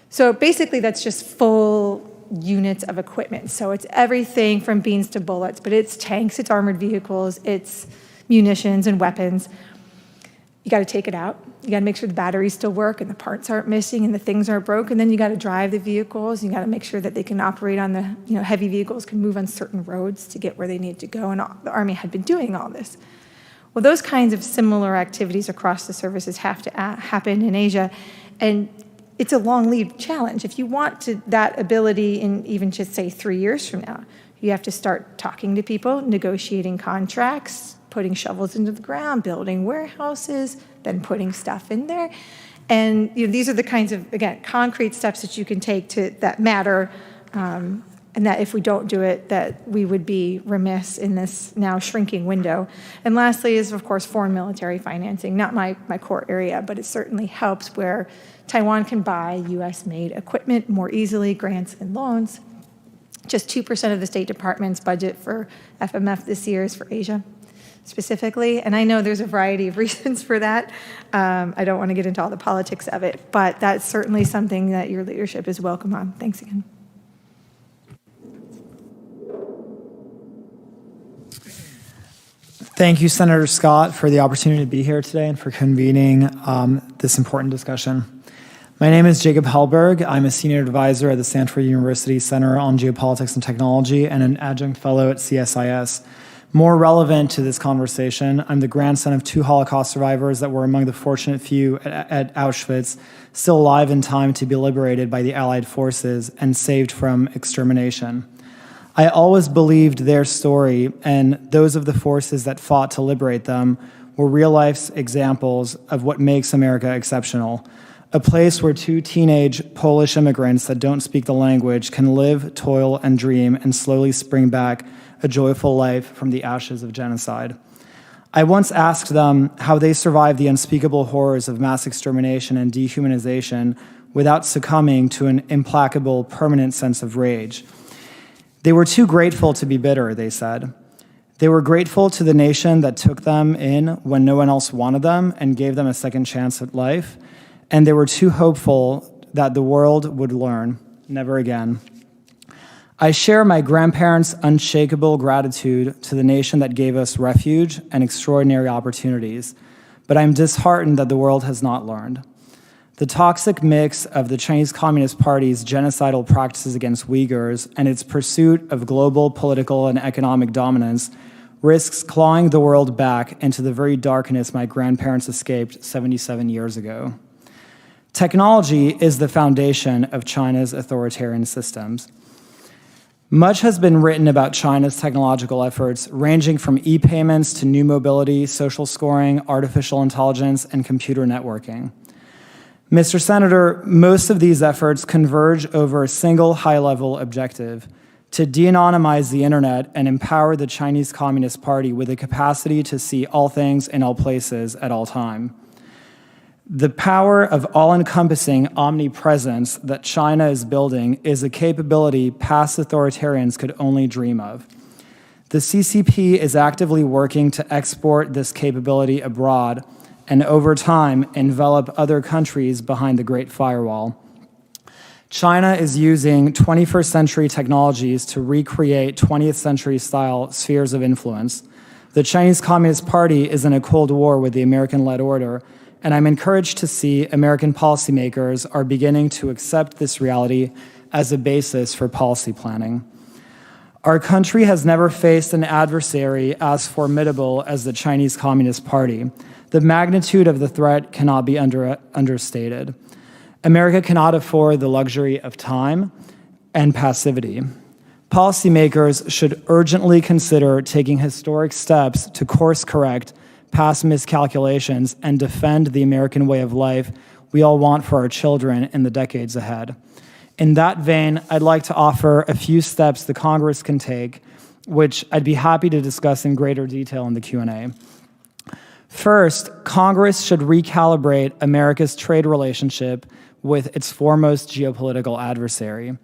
So basically that's just full units of equipment. So it's everything from beans to bullets, but it's tanks, it's armored vehicles, it's munitions and weapons. You got to take it out. You got to make sure the batteries still work and the parts aren't missing and the things aren't broken. Then you got to drive the vehicles. You got to make sure that they can operate on the, heavy vehicles can move on certain roads to get where they need to go. And the Army had been doing all this. Well, those kinds of similar activities across the services have to happen in Asia. And it's a long lead challenge. If you want that ability in even just, say, 3 years from now, you have to start talking to people, negotiating contracts, putting shovels into the ground, building warehouses, then putting stuff in there. And these are the kinds of, again, concrete steps that you can take that matter, and that if we don't do it, that we would be remiss in this now shrinking window. And lastly is, of course, foreign military financing. Not my core area, but it certainly helps where Taiwan can buy U.S.-made equipment more easily, grants and loans. Just 2% of the State Department's budget for FMF this year is for Asia specifically. And I know there's a variety of reasons for that. I don't want to get into all the politics of it, but that's certainly something that your leadership is welcome on. Thanks again. Thank you, Senator Scott, for the opportunity to be here today and for convening this important discussion. My name is Jacob Hellberg. I'm a senior advisor at the Stanford University Center on Geopolitics and Technology and an adjunct fellow at CSIS. More relevant to this conversation, I'm the grandson of 2 Holocaust survivors that were among the fortunate few at Auschwitz, still alive in time to be liberated by the Allied forces and saved from extermination. I always believed their story and those of the forces that fought to liberate them were real-life examples of what makes America exceptional. A place where 2 teenage Polish immigrants that don't speak the language can live, toil, and dream and slowly spring back a joyful life from the ashes of genocide. I once asked them how they survived the unspeakable horrors of mass extermination and dehumanization without succumbing to an implacable, permanent sense of rage. They were too grateful to be bitter, they said. They were grateful to the nation that took them in when no one else wanted them and gave them a second chance at life, and they were too hopeful that the world would learn, never again. I share my grandparents' unshakable gratitude to the nation that gave us refuge and extraordinary opportunities, but I'm disheartened that the world has not learned. The toxic mix of the Chinese Communist Party's genocidal practices against Uyghurs and its pursuit of global political and economic dominance risks clawing the world back into the very darkness my grandparents escaped 77 years ago. Technology is the foundation of China's authoritarian systems. Much has been written about China's technological efforts, ranging from e-payments to new mobility, social scoring, artificial intelligence, and computer networking. Mr. Senator, most of these efforts converge over a single high-level objective: to de-anonymize the internet and empower the Chinese Communist Party with the capacity to see all things in all places at all time. The power of all-encompassing omnipresence that China is building is a capability past authoritarians could only dream of. The CCP is actively working to export this capability abroad and over time envelop other countries behind the Great Firewall. China is using 21st century technologies to recreate 20th century style spheres of influence. The Chinese Communist Party is in a Cold War with the American-led order, and I'm encouraged to see American policymakers are beginning to accept this reality as a basis for policy planning. Our country has never faced an adversary as formidable as the Chinese Communist Party. The magnitude of the threat cannot be understated. America cannot afford the luxury of time and passivity. Policymakers should urgently consider taking historic steps to course correct past miscalculations and defend the American way of life we all want for our children in the decades ahead. In that vein, I'd like to offer a few steps the Congress can take, which I'd be happy to discuss in greater detail in the Q&A. First, Congress should recalibrate America's trade relationship with its foremost geopolitical adversary.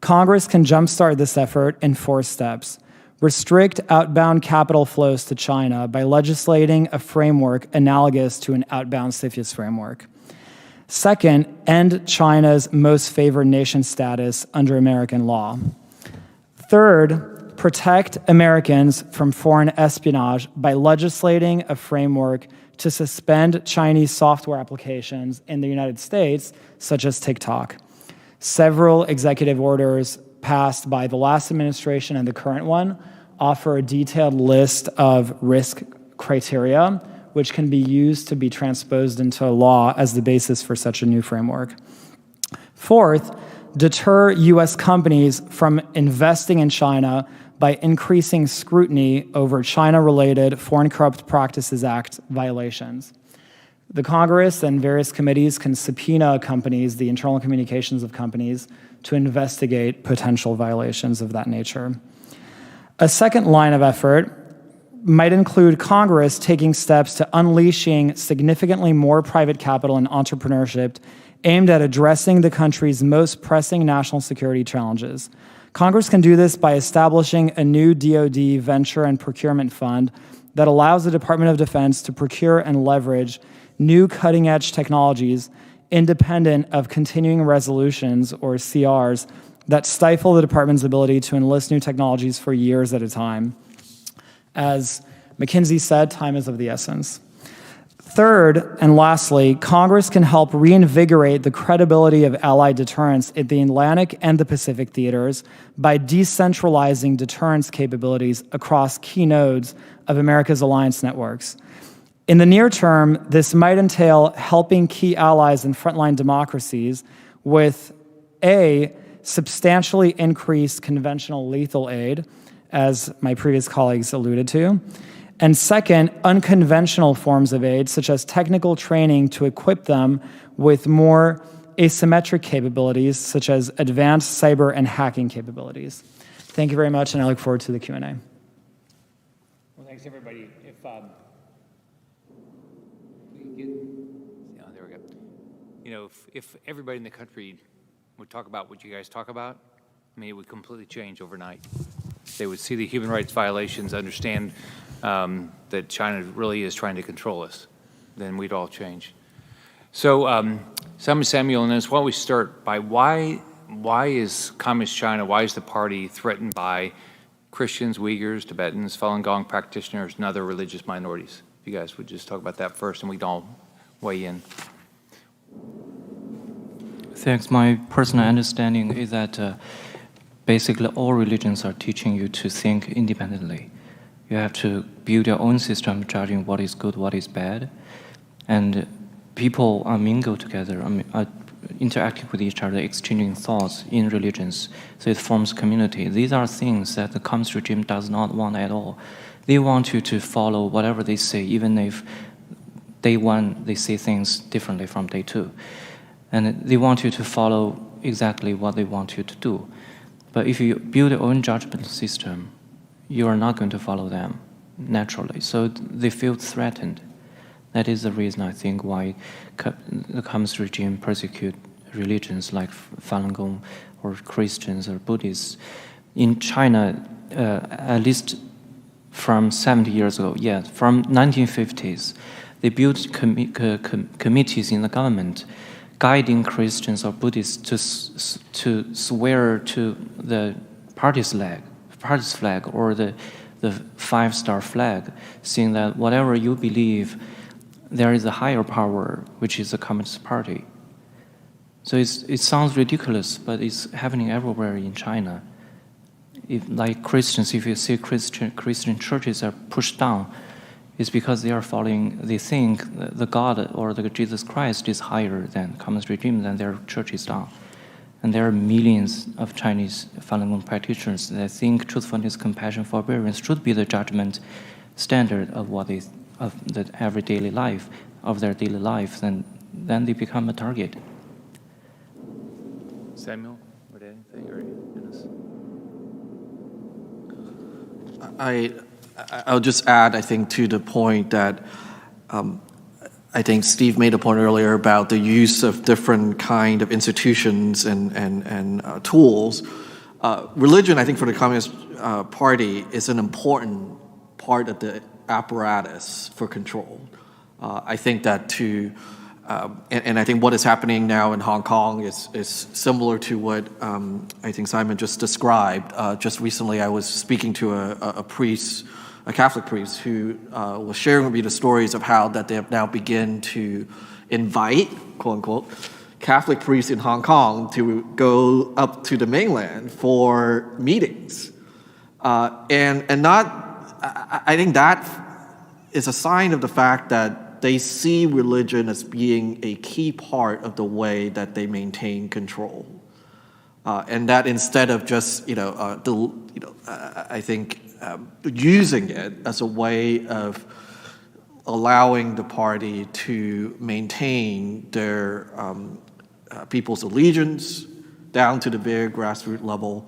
Congress can jumpstart this effort in 4 steps. Restrict outbound capital flows to China by legislating a framework analogous to an outbound CFIUS framework. Second, end China's most favored nation status under American law. Third, protect Americans from foreign espionage by legislating a framework to suspend Chinese software applications in the United States, such as TikTok. Several executive orders passed by the last administration and the current one offer a detailed list of risk criteria, which can be used to be transposed into law as the basis for such a new framework. Fourth, deter U.S. companies from investing in China by increasing scrutiny over China-related Foreign Corrupt Practices Act violations. The Congress and various committees can subpoena companies, the internal communications of companies, to investigate potential violations of that nature. A second line of effort might include Congress taking steps to unleashing significantly more private capital and entrepreneurship aimed at addressing the country's most pressing national security challenges. Congress can do this by establishing a new DoD venture and procurement fund that allows the Department of Defense to procure and leverage new cutting-edge technologies independent of continuing resolutions, or CRs, that stifle the department's ability to enlist new technologies for years at a time. As McKinsey said time is of the essence. Third, and lastly, Congress can help reinvigorate the credibility of allied deterrence in the Atlantic and the Pacific theaters by decentralizing deterrence capabilities across key nodes of America's alliance networks. In the near term, this might entail helping key allies in frontline democracies with A, substantially increased conventional lethal aid, as my previous colleagues alluded to, and second, unconventional forms of aid, such as technical training to equip them with more asymmetric capabilities, such as advanced cyber and hacking capabilities. Thank you very much, and I look forward to the Q&A. Well, thanks, everybody. If we can get, yeah, there we go. You know, if everybody in the country would talk about what you guys talk about, I mean, it would completely change overnight. They would see the human rights violations, understand that China really is trying to control us, then we'd all change. So, Simon Samuel, and why don't we start by why is Communist China, why is the party threatened by Christians, Uyghurs, Tibetans, Falun Gong practitioners, and other religious minorities? If you guys would just talk about that first, and we'd all weigh in. Thanks. My personal understanding is that basically all religions are teaching you to think independently. You have to build your own system judging what is good, what is bad. And people are mingled together, are interacting with each other, exchanging thoughts in religions. So it forms community. These are things that the communist regime does not want at all. They want you to follow whatever they say, even if day one they say things differently from day two. And they want you to follow exactly what they want you to do. But if you build your own judgment system, you are not going to follow them naturally. So they feel threatened. That is the reason, I think, why the communist regime persecute religions like Falun Gong or Christians or Buddhists. In China, at least from 70 years ago, from 1950s, they built committees in the government guiding Christians or Buddhists to swear to the party's flag or the five-star flag, saying that whatever you believe, there is a higher power, which is the Communist Party. So it sounds ridiculous, but it's happening everywhere in China. Like Christians, if you see Christian churches are pushed down, it's because they think the God or the Jesus Christ is higher than Communist regime, than their church is down. And there are millions of Chinese Falun Gong practitioners that think truthfulness, compassion, forbearance should be the judgment standard of the everyday life, of their daily life, and then they become a target. Samuel, would anything, or Dennis? I'll just add, I think, to the point that I think Steve made a point earlier about the use of different kind of institutions and tools. Religion, I think, for the Communist Party is an important part of the apparatus for control. I think that and I think what is happening now in Hong Kong is similar to what I think Simon just described. Just recently, I was speaking to a priest, a Catholic priest, who was sharing with me the stories of how that they have now begun to invite, quote unquote, Catholic priests in Hong Kong to go up to the mainland for meetings. I think that is a sign of the fact that they see religion as being a key part of the way that they maintain control. And that instead of just, I think using it as a way of allowing the party to maintain their people's allegiance down to the very grassroots level,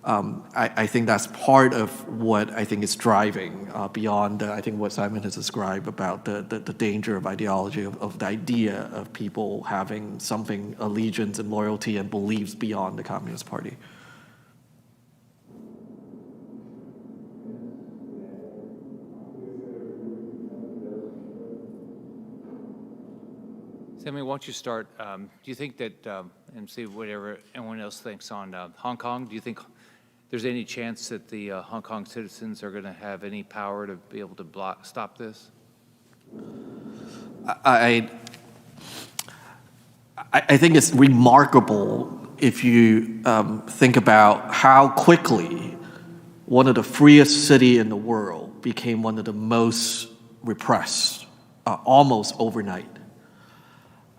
I think that's part of what I think is driving beyond, I think, what Simon has described about the danger of ideology, of the idea of people having something, allegiance and loyalty and beliefs beyond the Communist Party. Samuel, why don't you start? Do you think that, and see whatever anyone else thinks on Hong Kong, do you think there's any chance that the Hong Kong citizens are going to have any power to be able to stop this? I think it's remarkable if you think about how quickly one of the freest cities in the world became one of the most repressed, almost overnight.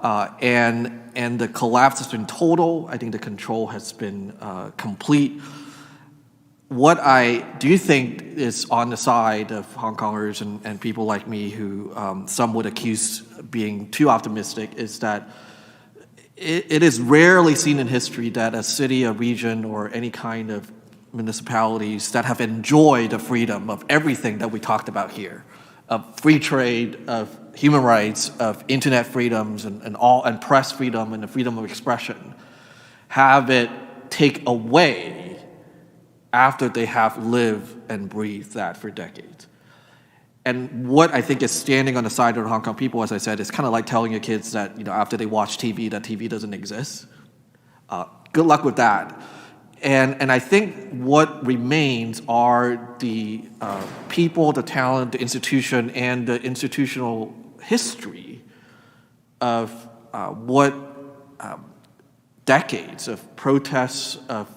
And the collapse has been total. I think the control has been complete. What I do think is on the side of Hong Kongers and people like me who some would accuse being too optimistic is that it is rarely seen in history that a city, a region, or any kind of municipalities that have enjoyed the freedom of everything that we talked about here, of free trade, of human rights, of internet freedoms, and press freedom and the freedom of expression, have it take away after they have lived and breathed that for decades. And what I think is standing on the side of the Hong Kong people, as I said, is kind of like telling your kids that, after they watch TV, that TV doesn't exist. Good luck with that. And I think what remains are the people, the talent, the institution, and the institutional history of what decades of protests, of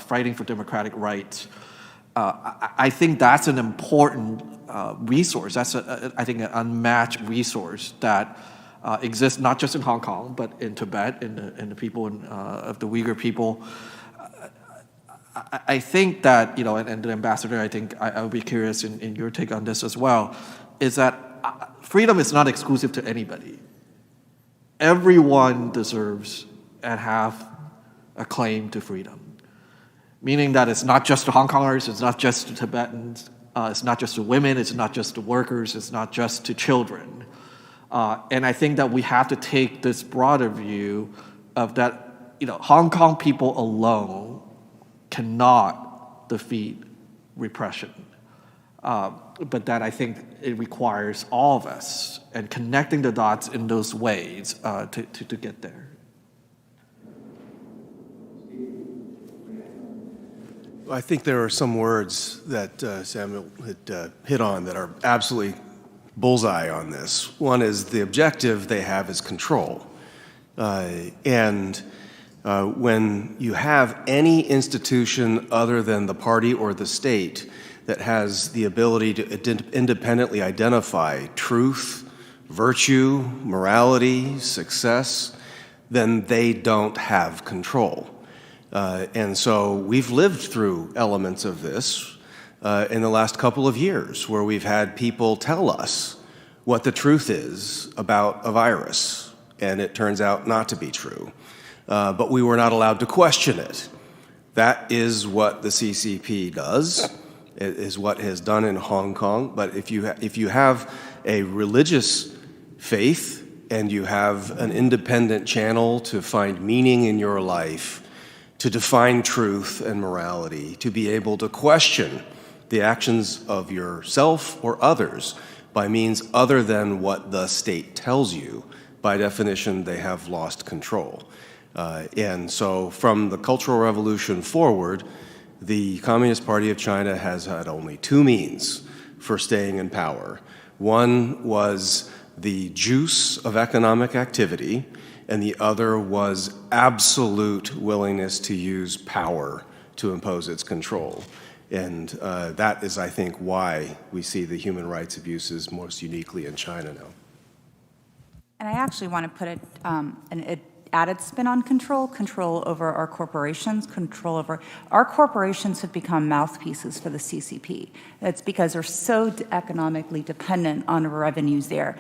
fighting for democratic rights. I think that's an important resource. That's, I think, an unmatched resource that exists not just in Hong Kong, but in Tibet, and the people of the Uyghur people. I think that, and the ambassador, I think I would be curious in your take on this as well, is that freedom is not exclusive to anybody. Everyone deserves and have a claim to freedom, meaning that it's not just the Hong Kongers, it's not just the Tibetans, it's not just the women, it's not just the workers, it's not just the children. And I think that we have to take this broader view of that, Hong Kong people alone cannot defeat repression. But that I think it requires all of us and connecting the dots in those ways to get there. I think there are some words that Samuel had hit on that are absolutely bullseye on this. One is the objective they have is control. And when you have any institution other than the party or the state that has the ability to independently identify truth, virtue, morality, success, then they don't have control. And so we've lived through elements of this in the last couple of years where we've had people tell us what the truth is about a virus, and it turns out not to be true. But we were not allowed to question it. That is what the CCP does. It is what it has done in Hong Kong. But if you have a religious faith and you have an independent channel to find meaning in your life, to define truth and morality, to be able to question the actions of yourself or others by means other than what the state tells you, by definition, they have lost control. And so from the Cultural Revolution forward, the Communist Party of China has had only two means for staying in power. One was the juice of economic activity, and the other was absolute willingness to use power to impose its control. And that is, I think, why we see the human rights abuses most uniquely in China now. And I actually want to put an added spin on control over our corporations, control over our corporations have become mouthpieces for the CCP. That's because they're so economically dependent on revenues there.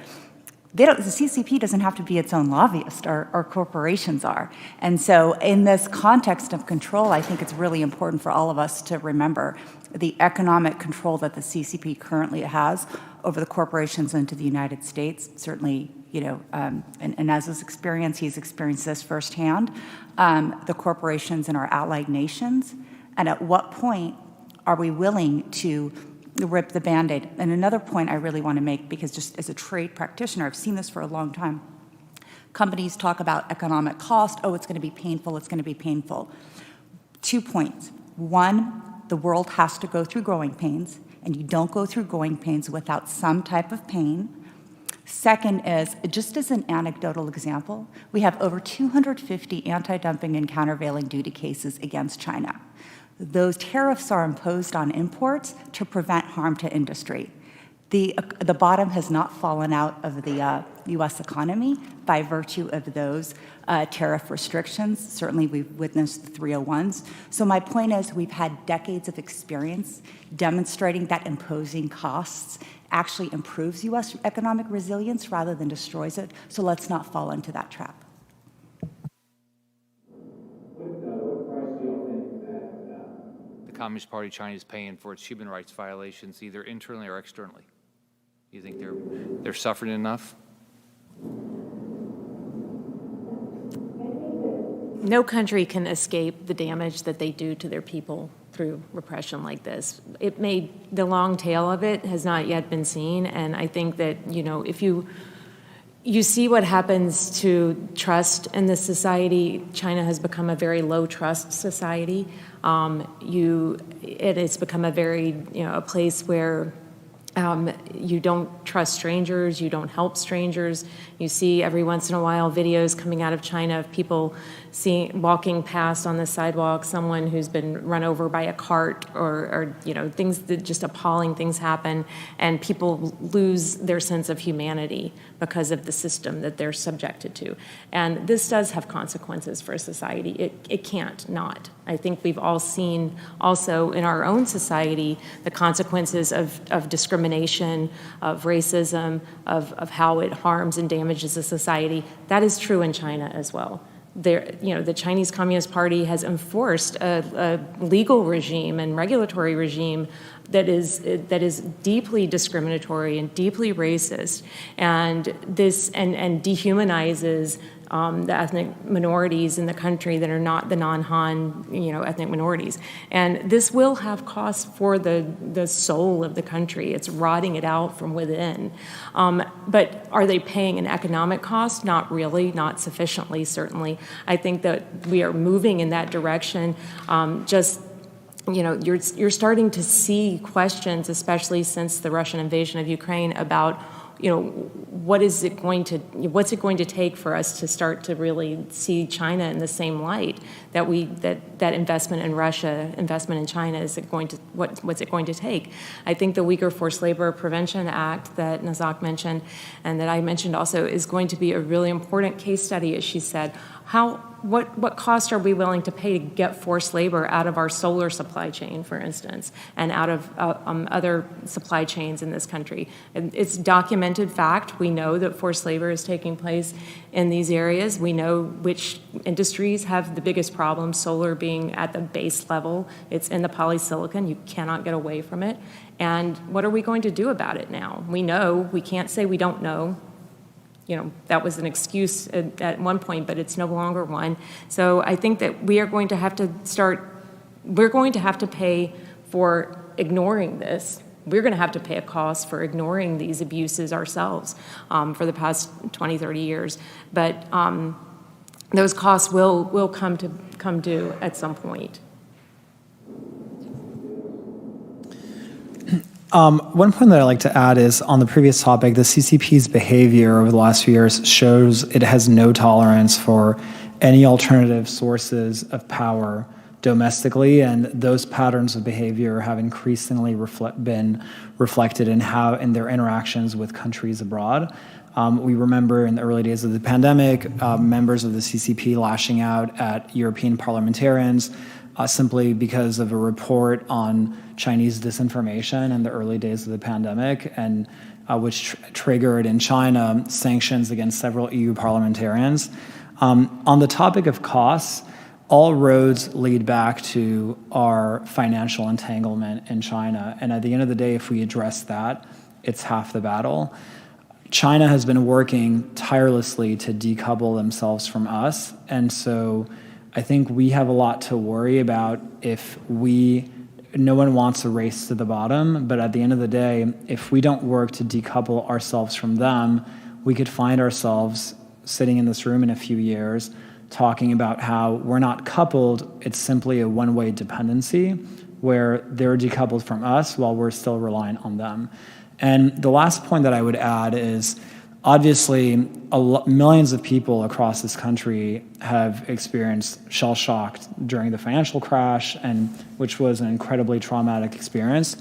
The CCP doesn't have to be its own lobbyist, our corporations are. And so in this context of control, I think it's really important for all of us to remember the economic control that the CCP currently has over the corporations into the United States. Certainly, and as his experience, he's experienced this firsthand, the corporations in our allied nations. And at what point are we willing to rip the Band-Aid? And another point I really want to make, because just as a trade practitioner, I've seen this for a long time. Companies talk about economic cost. Oh, it's going to be painful. It's going to be painful. 2 points. One, the world has to go through growing pains, and you don't go through growing pains without some type of pain. Second is, just as an anecdotal example, we have over 250 anti-dumping and countervailing duty cases against China. Those tariffs are imposed on imports to prevent harm to industry. The bottom has not fallen out of the U.S. economy by virtue of those tariff restrictions. Certainly, we've witnessed the 301s. So my point is, we've had decades of experience demonstrating that imposing costs actually improves U.S. economic resilience rather than destroys it. So let's not fall into that trap. What price do you think that the Communist Party of China is paying for its human rights violations, either internally or externally? Do you think they're suffering enough? No country can escape the damage that they do to their people through repression like this. The long tail of it has not yet been seen, and I think that, if you see what happens to trust in this society. China has become a very low trust society. It has become a place where you don't trust strangers, you don't help strangers. You see every once in a while videos coming out of China of people walking past on the sidewalk, someone who's been run over by a cart or things that just appalling things happen, and people lose their sense of humanity because of the system that they're subjected to. And this does have consequences for a society. It can't not. I think we've all seen also in our own society the consequences of discrimination, of racism, of how it harms and damages a society. That is true in China as well. The Chinese Communist Party has enforced a legal regime and regulatory regime that is deeply discriminatory and deeply racist, and dehumanizes the ethnic minorities in the country that are not the non-Han, ethnic minorities. And this will have costs for the soul of the country. It's rotting it out from within. But are they paying an economic cost? Not really, not sufficiently, certainly. I think that we are moving in that direction. You're starting to see questions, especially since the Russian invasion of Ukraine, about what's it going to take for us to start to really see China in the same light that investment in Russia, investment in China what's it going to take? I think the Uyghur Forced Labor Prevention Act that Nazak mentioned and that I mentioned also is going to be a really important case study, as she said. What cost are we willing to pay to get forced labor out of our solar supply chain, for instance, and out of other supply chains in this country? And it's documented fact. We know that forced labor is taking place in these areas. We know which industries have the biggest problems, solar being at the base level. It's in the polysilicon. You cannot get away from it. And what are we going to do about it now? We know. We can't say we don't know. That was an excuse at one point, but it's no longer one. So I think that we're going to have to pay for ignoring this. We're going to have to pay a cost for ignoring these abuses ourselves for the past 20, 30 years. But those costs will come due at some point. One point that I'd like to add is on the previous topic, the CCP's behavior over the last few years shows it has no tolerance for any alternative sources of power domestically, and those patterns of behavior have increasingly been reflected in their interactions with countries abroad. We remember in the early days of the pandemic, members of the CCP lashing out at European parliamentarians simply because of a report on Chinese disinformation in the early days of the pandemic, and which triggered in China sanctions against several EU parliamentarians. On the topic of costs, all roads lead back to our financial entanglement in China. And at the end of the day, if we address that, it's half the battle. China has been working tirelessly to decouple themselves from us. And so I think we have a lot to worry about if no one wants a race to the bottom, but at the end of the day, if we don't work to decouple ourselves from them, we could find ourselves sitting in this room in a few years talking about how we're not coupled, it's simply a one-way dependency where they're decoupled from us while we're still reliant on them. And the last point that I would add is, obviously, millions of people across this country have experienced shell shock during the financial crash, and which was an incredibly traumatic experience.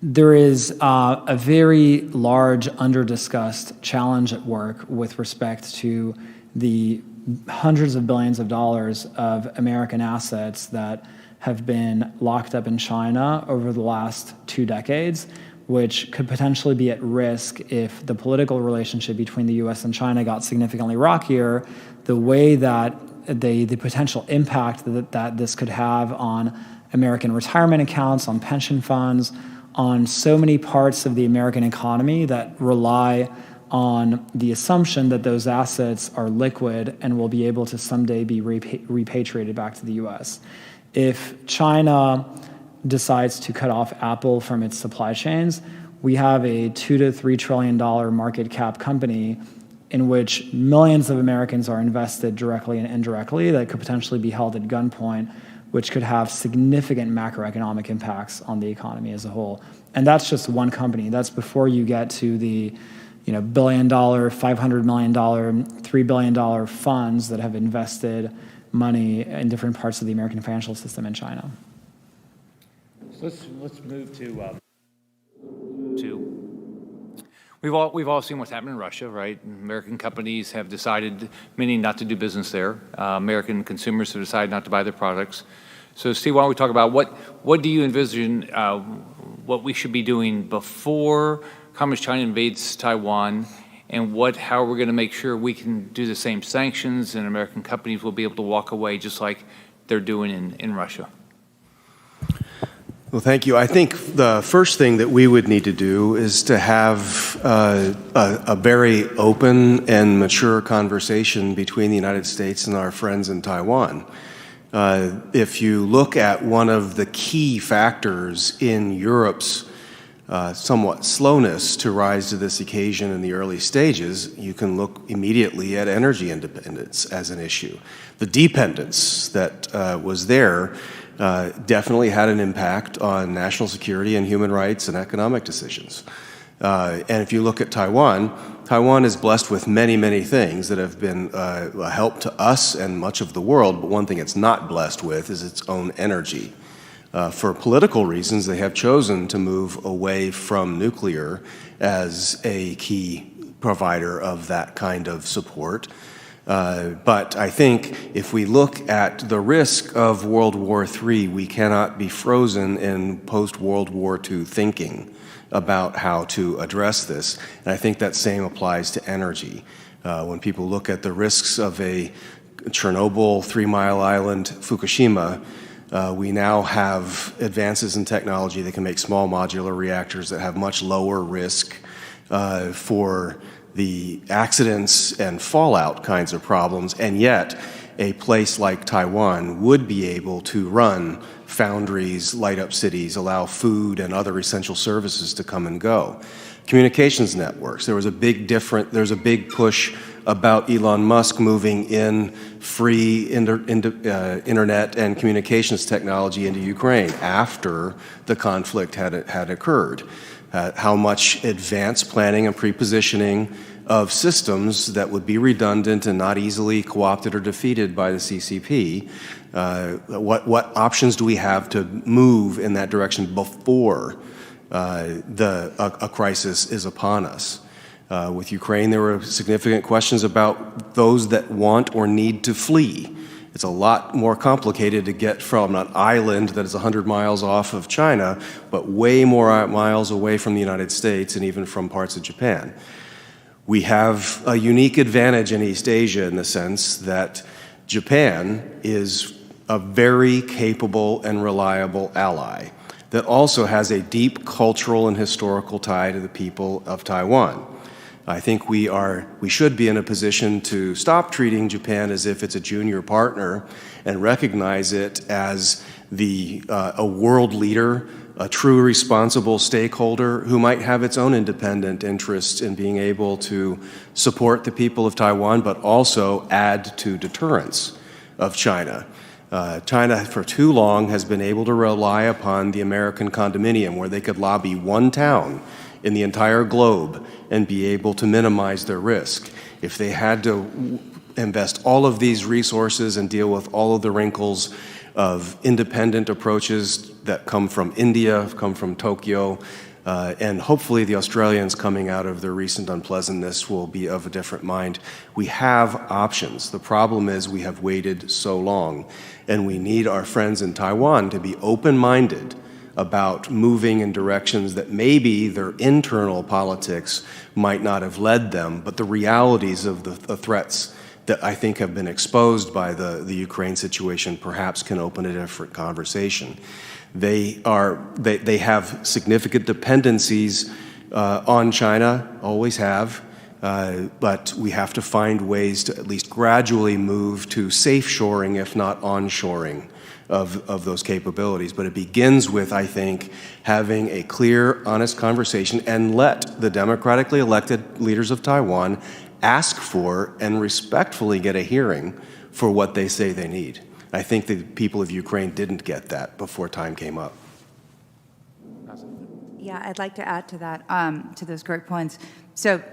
There is a very large, under-discussed challenge at work with respect to the hundreds of billions of dollars of American assets that have been locked up in China over the last 2 decades, which could potentially be at risk if the political relationship between the US and China got significantly rockier. The way that the potential impact that this could have on American retirement accounts, on pension funds, on so many parts of the American economy that rely on the assumption that those assets are liquid and will be able to someday be repatriated back to the US. If China decides to cut off Apple from its supply chains, we have a $2 to $3 trillion market cap company in which millions of Americans are invested directly and indirectly that could potentially be held at gunpoint, which could have significant macroeconomic impacts on the economy as a whole. And that's just one company. That's before you get to the $1 billion, $500 million, $3 billion funds that have invested money in different parts of the American financial system in China. Let's move to we've all seen what's happened in Russia, right? American companies have decided, many, not to do business there. American consumers have decided not to buy their products. So, Steve, why don't we talk about what do you envision what we should be doing before Communist China invades Taiwan, and how we're going to make sure we can do the same sanctions and American companies will be able to walk away just like they're doing in Russia? Well, thank you. I think the first thing that we would need to do is to have a very open and mature conversation between the United States and our friends in Taiwan. If you look at one of the key factors in Europe's somewhat slowness to rise to this occasion in the early stages, you can look immediately at energy independence as an issue. The dependence that was there definitely had an impact on national security and human rights and economic decisions. And if you look at Taiwan, Taiwan is blessed with many, many things that have been a help to us and much of the world, but one thing it's not blessed with is its own energy. For political reasons, they have chosen to move away from nuclear as a key provider of that kind of support. But I think if we look at the risk of World War III, we cannot be frozen in post-World War II thinking about how to address this. And I think that same applies to energy. When people look at the risks of a Chernobyl, 3 Mile Island, Fukushima, we now have advances in technology that can make small modular reactors that have much lower risk for the accidents and fallout kinds of problems, and yet a place like Taiwan would be able to run foundries, light up cities, allow food and other essential services to come and go. Communications networks. There was a big push about Elon Musk moving in free internet and communications technology into Ukraine after the conflict had occurred. How much advanced planning and pre-positioning of systems that would be redundant and not easily co-opted or defeated by the CCP. What options do we have to move in that direction before a crisis is upon us? With Ukraine, there were significant questions about those that want or need to flee. It's a lot more complicated to get from an island that is 100 miles off of China, but way more miles away from the United States and even from parts of Japan. We have a unique advantage in East Asia in the sense that Japan is a very capable and reliable ally that also has a deep cultural and historical tie to the people of Taiwan. I think we should be in a position to stop treating Japan as if it's a junior partner and recognize it as a world leader a true responsible stakeholder who might have its own independent interest in being able to support the people of Taiwan, but also add to deterrence of China. China, for too long, has been able to rely upon the American condominium, where they could lobby one town in the entire globe and be able to minimize their risk. If they had to invest all of these resources and deal with all of the wrinkles of independent approaches that come from India, come from Tokyo, and hopefully the Australians coming out of their recent unpleasantness will be of a different mind. We have options. The problem is we have waited so long, and we need our friends in Taiwan to be open-minded about moving in directions that maybe their internal politics might not have led them, but the realities of the threats that I think have been exposed by the Ukraine situation perhaps can open a different conversation. They have significant dependencies on China, always have, but we have to find ways to at least gradually move to safe shoring, if not onshoring, of those capabilities. But it begins with, I think, having a clear, honest conversation and let the democratically elected leaders of Taiwan ask for and respectfully get a hearing for what they say they need. I think the people of Ukraine didn't get that before time came up. Yeah, I'd like to add to that, to those great points. So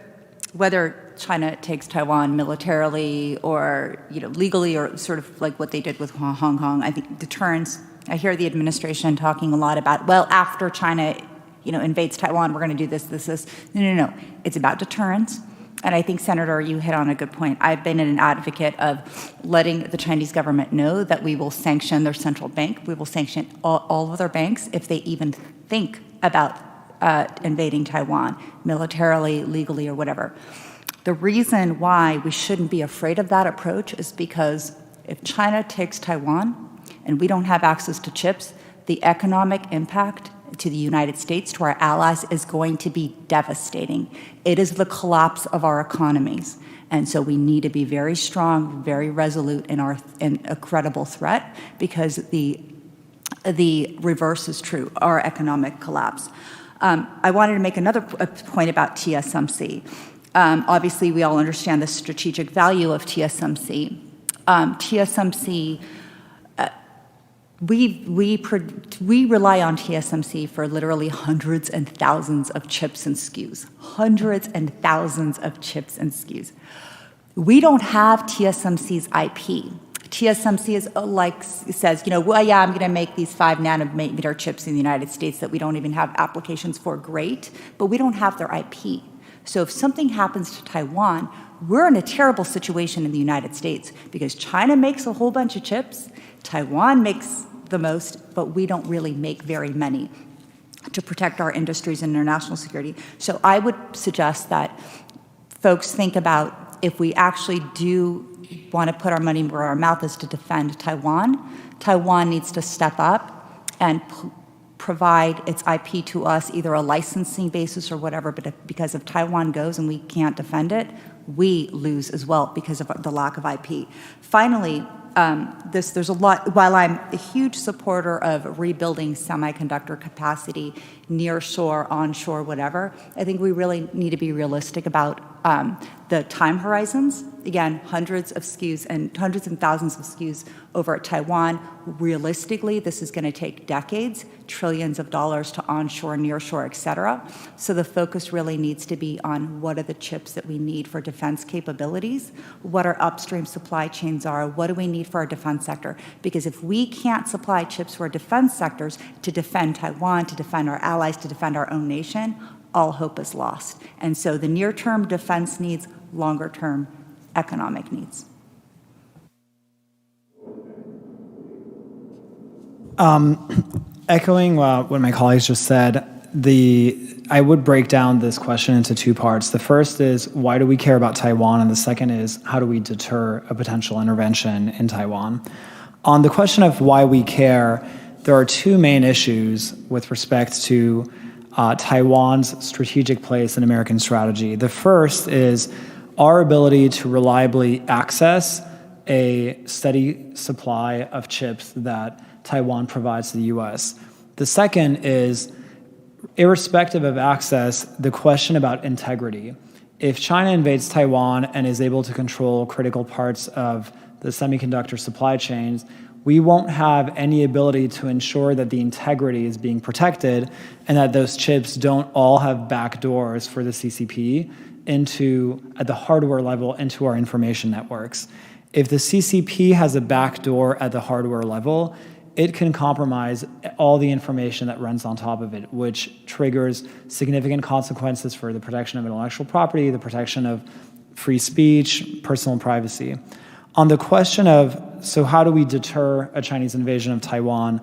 whether China takes Taiwan militarily or legally, or sort of like what they did with Hong Kong, I think deterrence. I hear the administration talking a lot about, well, after China invades Taiwan, we're going to do this. No. It's about deterrence. And I think, Senator, you hit on a good point. I've been an advocate of letting the Chinese government know that we will sanction their central bank. We will sanction all of their banks if they even think about invading Taiwan, militarily, legally, or whatever. The reason why we shouldn't be afraid of that approach is because if China takes Taiwan and we don't have access to chips, the economic impact to the United States, to our allies, is going to be devastating. It is the collapse of our economies. And so we need to be very strong, very resolute in a credible threat, because the reverse is true, our economic collapse. I wanted to make another point about TSMC. Obviously, we all understand the strategic value of TSMC. TSMC, we rely on TSMC for literally hundreds and thousands of chips and SKUs. Hundreds and thousands of chips and SKUs. We don't have TSMC's IP. TSMC says, well, yeah, I'm going to make these 5 nanometer chips in the United States that we don't even have applications for. Great, but we don't have their IP. So if something happens to Taiwan, we're in a terrible situation in the United States, because China makes a whole bunch of chips, Taiwan makes the most, but we don't really make very many to protect our industries and international security. So I would suggest that folks think about, if we actually do want to put our money where our mouth is to defend Taiwan, Taiwan needs to step up and provide its IP to us, either a licensing basis or whatever, but because if Taiwan goes and we can't defend it, we lose as well because of the lack of IP. Finally, there's a lot, while I'm a huge supporter of rebuilding semiconductor capacity, near shore, onshore, whatever, I think we really need to be realistic about the time horizons. Again, hundreds of SKUs and hundreds and thousands of SKUs over at Taiwan. Realistically, this is going to take decades, trillions of dollars to onshore, near shore, et cetera. So the focus really needs to be on what are the chips that we need for defense capabilities, what our upstream supply chains are, what do we need for our defense sector. Because if we can't supply chips for our defense sectors to defend Taiwan, to defend our allies, to defend our own nation, all hope is lost. And so the near-term defense needs, longer-term economic needs. Echoing what my colleagues just said, I would break down this question into 2 parts. The first is, why do we care about Taiwan? And the second is, how do we deter a potential intervention in Taiwan? On the question of why we care, there are 2 main issues with respect to Taiwan's strategic place in American strategy. The first is our ability to reliably access a steady supply of chips that Taiwan provides to the U.S. The second is, irrespective of access, the question about integrity. If China invades Taiwan and is able to control critical parts of the semiconductor supply chains, we won't have any ability to ensure that the integrity is being protected and that those chips don't all have back doors for the CCP at the hardware level, into our information networks. If the CCP has a back door at the hardware level, it can compromise all the information that runs on top of it, which triggers significant consequences for the protection of intellectual property, the protection of free speech, personal privacy. On the question of, so how do we deter a Chinese invasion of Taiwan?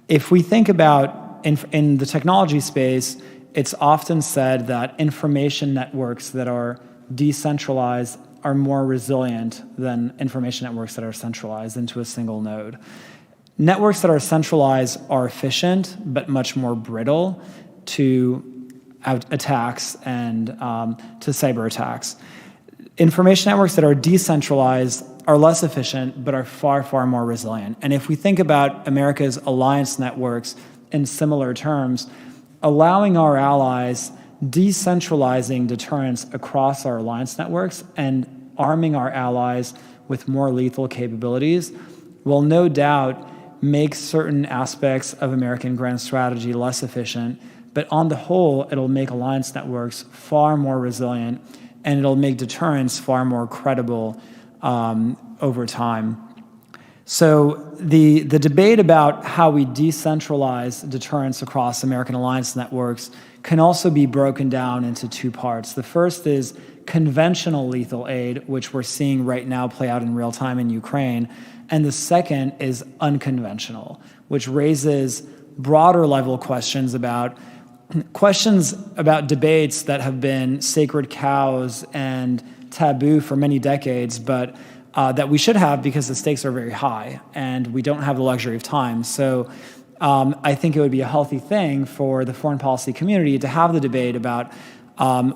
If we think about, in the technology space, it's often said that information networks that are decentralized are more resilient than information networks that are centralized into a single node. Networks that are centralized are efficient, but much more brittle to attacks and to cyber attacks. Information networks that are decentralized are less efficient, but are far, far more resilient. And if we think about America's alliance networks in similar terms, allowing our allies, decentralizing deterrence across our alliance networks and arming our allies with more lethal capabilities will no doubt make certain aspects of American grand strategy less efficient, but on the whole, it'll make alliance networks far more resilient, and it'll make deterrence far more credible over time. So the debate about how we decentralize deterrence across American alliance networks can also be broken down into two parts. The first is conventional lethal aid, which we're seeing right now play out in real time in Ukraine. And the second is unconventional, which raises broader level questions about debates that have been sacred cows and taboo for many decades, but that we should have because the stakes are very high and we don't have the luxury of time. So I think it would be a healthy thing for the foreign policy community to have the debate about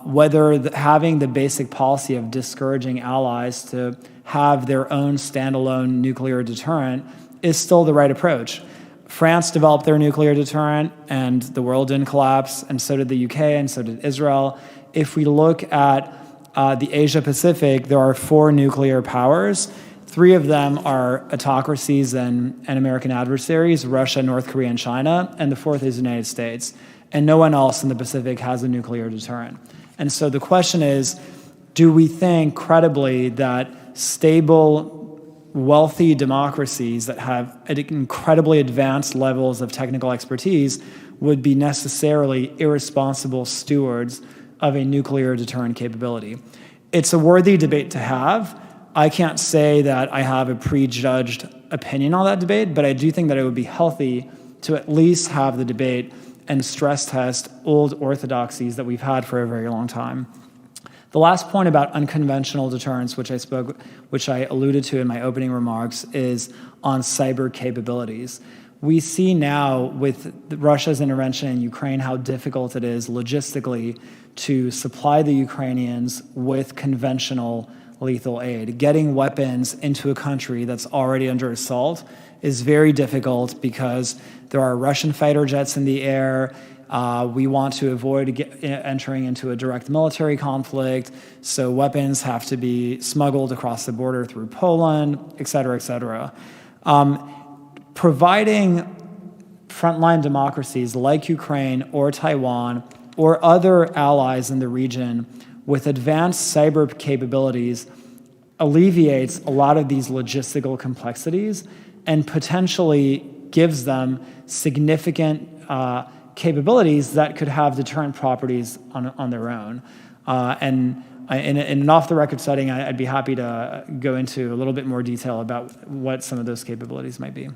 whether having the basic policy of discouraging allies to have their own standalone nuclear deterrent is still the right approach. France developed their nuclear deterrent and the world didn't collapse, and so did the UK and so did Israel. If we look at the Asia Pacific, there are 4 nuclear powers. 3 of them are autocracies and American adversaries, Russia, North Korea, and China, and the 4th is the United States. And no one else in the Pacific has a nuclear deterrent. And so the question is, do we think credibly that stable, wealthy democracies that have incredibly advanced levels of technical expertise would be necessarily irresponsible stewards of a nuclear deterrent capability? It's a worthy debate to have. I can't say that I have a prejudged opinion on that debate, but I do think that it would be healthy to at least have the debate and stress test old orthodoxies that we've had for a very long time. The last point about unconventional deterrence, which I alluded to in my opening remarks, is on cyber capabilities. We see now with Russia's intervention in Ukraine how difficult it is logistically to supply the Ukrainians with conventional lethal aid. Getting weapons into a country that's already under assault is very difficult because there are Russian fighter jets in the air. We want to avoid entering into a direct military conflict, so weapons have to be smuggled across the border through Poland, et cetera, et cetera. Providing frontline democracies like Ukraine or Taiwan or other allies in the region with advanced cyber capabilities alleviates a lot of these logistical complexities and potentially gives them significant capabilities that could have deterrent properties on their own. And in an off-the-record setting, I'd be happy to go into a little bit more detail about what some of those capabilities might be.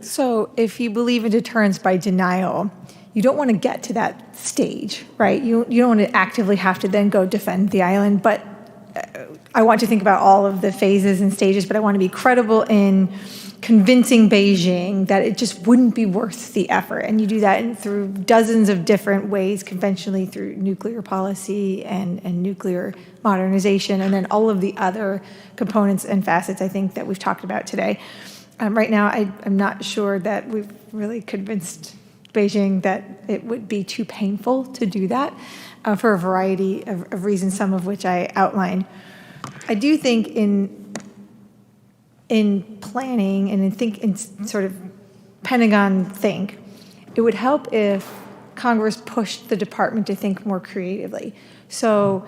So if you believe in deterrence by denial, you don't want to get to that stage, right? You don't want to actively have to then go defend the island. But I want to think about all of the phases and stages, but I want to be credible in convincing Beijing that it just wouldn't be worth the effort. And you do that through dozens of different ways, conventionally through nuclear policy and nuclear modernization, and then all of the other components and facets, I think, that we've talked about today. Right now, I'm not sure that we've really convinced Beijing that it would be too painful to do that for a variety of reasons, some of which I outlined. I do think in planning and in sort of Pentagon think, it would help if Congress pushed the department to think more creatively. So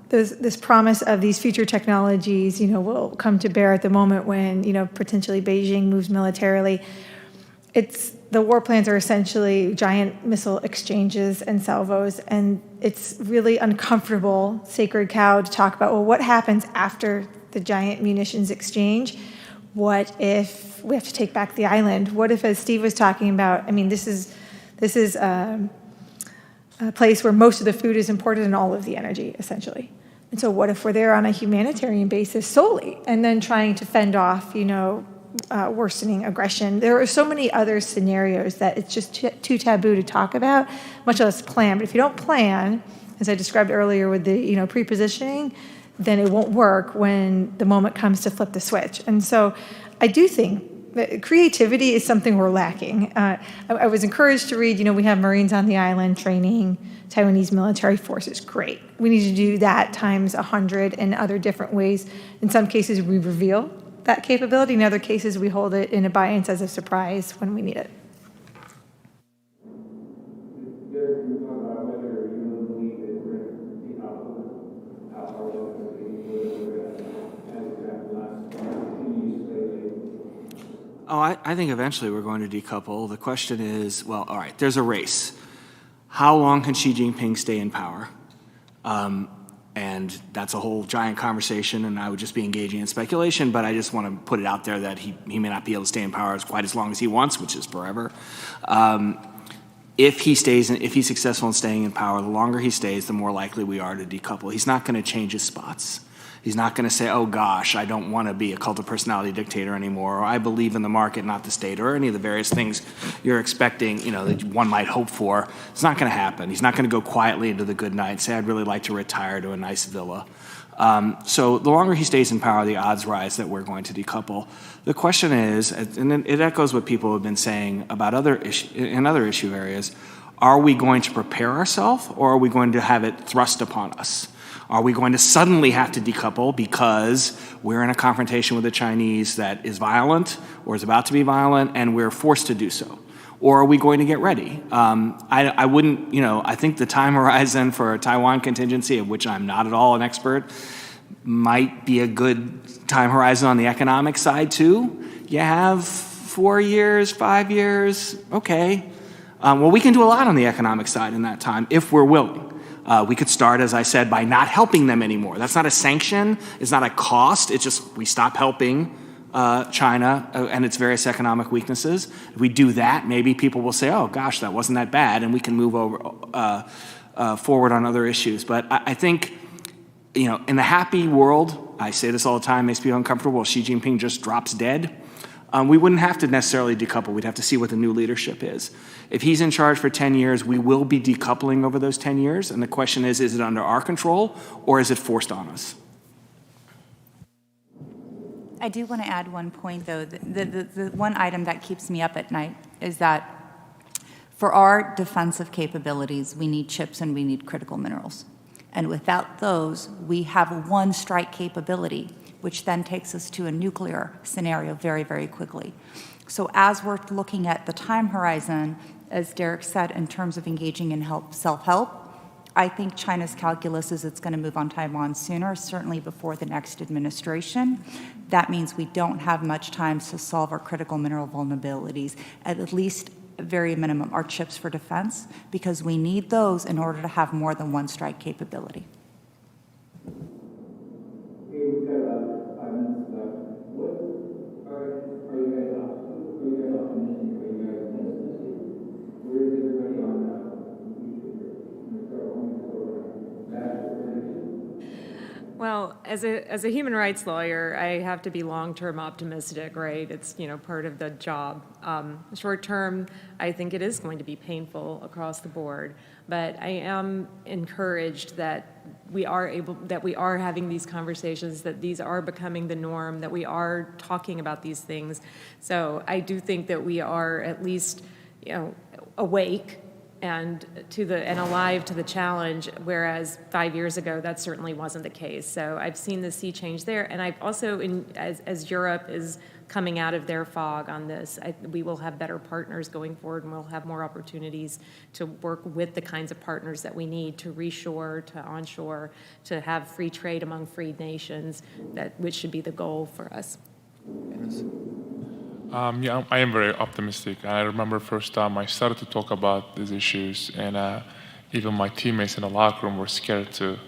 this promise of these future technologies, will come to bear at the moment when, potentially Beijing moves militarily. The war plans are essentially giant missile exchanges and salvos, and it's really uncomfortable, sacred cow, to talk about, well, what happens after the giant munitions exchange? What if we have to take back the island? What if, as Steve was talking about, this is a place where most of the food is imported and all of the energy, essentially. And so what if we're there on a humanitarian basis solely, and then trying to fend off, worsening aggression? There are so many other scenarios that it's just too taboo to talk about, much less plan. But if you don't plan, as I described earlier with the pre-positioning, then it won't work when the moment comes to flip the switch. And so I do think that creativity is something we're lacking. I was encouraged to read, we have Marines on the island training Taiwanese military forces. Great. We need to do that times 100 in other different ways. In some cases, we reveal that capability. In other cases, we hold it in abeyance as a surprise when we need it. Oh, I think eventually we're going to decouple. The question is, well, all right, there's a race. How long can Xi Jinping stay in power? And that's a whole giant conversation, and I would just be engaging in speculation, but I just want to put it out there that he may not be able to stay in power quite as long as he wants, which is forever. If he's successful in staying in power, the longer he stays, the more likely we are to decouple. He's not going to change his spots. He's not going to say, oh gosh, I don't want to be a cult of personality dictator anymore, or I believe in the market, not the state, or any of the various things you're expecting, that one might hope for. It's not going to happen. He's not going to go quietly into the good night and say, I'd really like to retire to a nice villa. So the longer he stays in power, the odds rise that we're going to decouple. The question is, and it echoes what people have been saying about other issue areas, are we going to prepare ourselves, or are we going to have it thrust upon us? Are we going to suddenly have to decouple because we're in a confrontation with the Chinese that is violent or is about to be violent, and we're forced to do so? Or are we going to get ready? I wouldn't, I think the time horizon for a Taiwan contingency, of which I'm not at all an expert, might be a good time horizon on the economic side too. You have 4 years, 5 years, okay. Well, we can do a lot on the economic side in that time if we're willing. We could start, as I said, by not helping them anymore. That's not a sanction. It's not a cost. It's just we stop helping China and its various economic weaknesses. If we do that, maybe people will say, oh, gosh, that wasn't that bad, and we can move forward on other issues. But I think, in the happy world, I say this all the time, makes people uncomfortable, Xi Jinping just drops dead. We wouldn't have to necessarily decouple. We'd have to see what the new leadership is. If he's in charge for 10 years, we will be decoupling over those 10 years. And the question is it under our control or is it forced on us? I do want to add one point, though. The one item that keeps me up at night is that for our defensive capabilities, we need chips and we need critical minerals. And without those, we have a one-strike capability, which then takes us to a nuclear scenario very, very quickly. So as we're looking at the time horizon, as Derek said, in terms of engaging in self-help, I think China's calculus is it's going to move on Taiwan sooner, certainly before the next administration. That means we don't have much time to solve our critical mineral vulnerabilities, at least very minimum, our chips for defense, because we need those in order to have more than one strike capability. Well, as a human rights lawyer, I have to be long-term optimistic, right? It's, part of the job. Short-term, I think it is going to be painful across the board, but I am encouraged that we are having these conversations, that these are becoming the norm, that we are talking about these things. So I do think that we are at least, awake and alive to the challenge, whereas 5 years ago, that certainly wasn't the case. So I've seen the sea change there, and I've also, as Europe is coming out of their fog on this, we will have better partners going forward, and we'll have more opportunities to work with the kinds of partners that we need to reshore, to onshore, to have free trade among free nations, which should be the goal for us. Yeah, I am very optimistic. I remember first time I started to talk about these issues, and even my teammates in the locker room were scared to,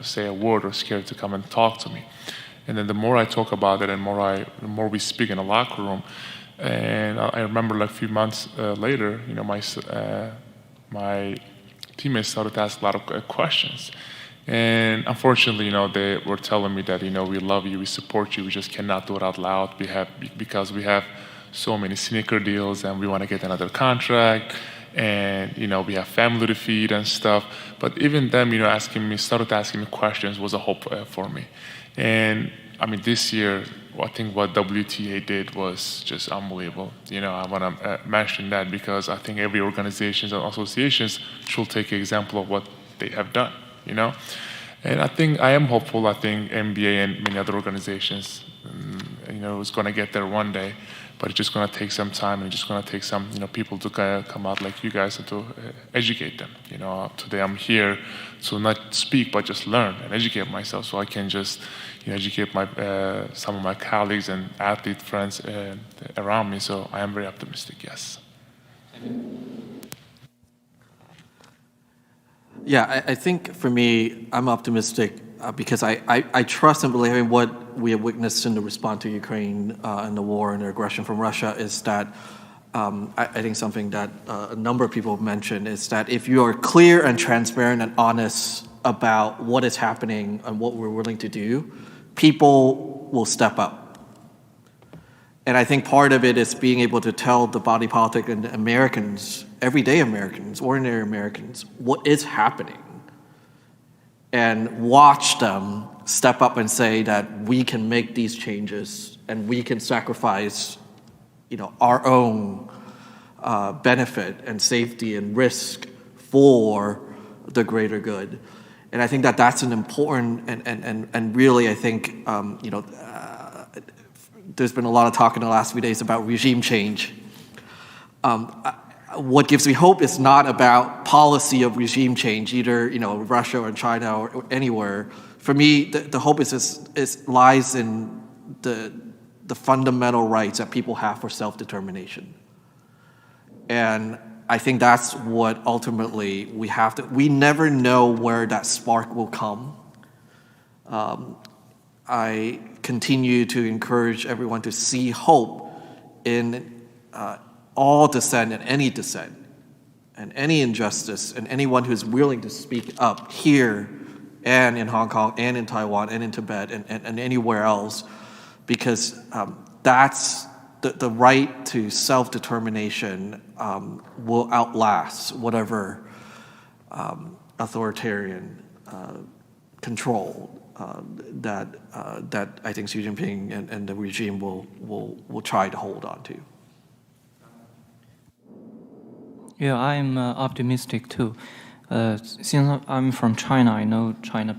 say a word, or scared to come and talk to me. And then the more I talk about it, and the more we speak in the locker room, and I remember like a few months later, my teammates started to ask a lot of questions. And unfortunately, they were telling me that, we love you, we support you, we just cannot do it out loud. Because we have so many sneaker deals, and we want to get another contract, and we have family to feed and stuff. But even them, started asking me questions was a hope for me. And I mean, this year, I think what WTA did was just unbelievable. I want to mention that because I think every organizations and associations should take an example of what they have done. And I think I am hopeful. I think NBA and many other organizations, is going to get there one day, but it's just going to take some time, and it's just going to take some, people to come out like you guys and to educate them. Today I'm here to not speak, but just learn and educate myself, so I can just, educate some of my colleagues and athlete friends around me. So I am very optimistic. Yes. Yeah, I think for me, I'm optimistic because I trust and believe in what we have witnessed in the response to Ukraine and the war and the aggression from Russia is that I think something that a number of people have mentioned is that if you are clear and transparent and honest about what is happening and what we're willing to do, people will step up. And I think part of it is being able to tell the body politic and Americans, everyday Americans, ordinary Americans, what is happening, and watch them step up and say that we can make these changes and we can sacrifice, our own benefit and safety and risk for the greater good. And I think that that's an important and really I think there's been a lot of talk in the last few days about regime change. What gives me hope is not about policy of regime change, either Russia or China or anywhere. For me, the hope lies in the fundamental rights that people have for self-determination. And I think that's what ultimately we have to. We never know where that spark will come. I continue to encourage everyone to see hope in all dissent and any injustice, and anyone who's willing to speak up here and in Hong Kong and in Taiwan and in Tibet and anywhere else, because that's the right to self-determination will outlast whatever authoritarian control that I think Xi Jinping and the regime will try to hold on to. Yeah, I'm optimistic too. Since I'm from China, I know China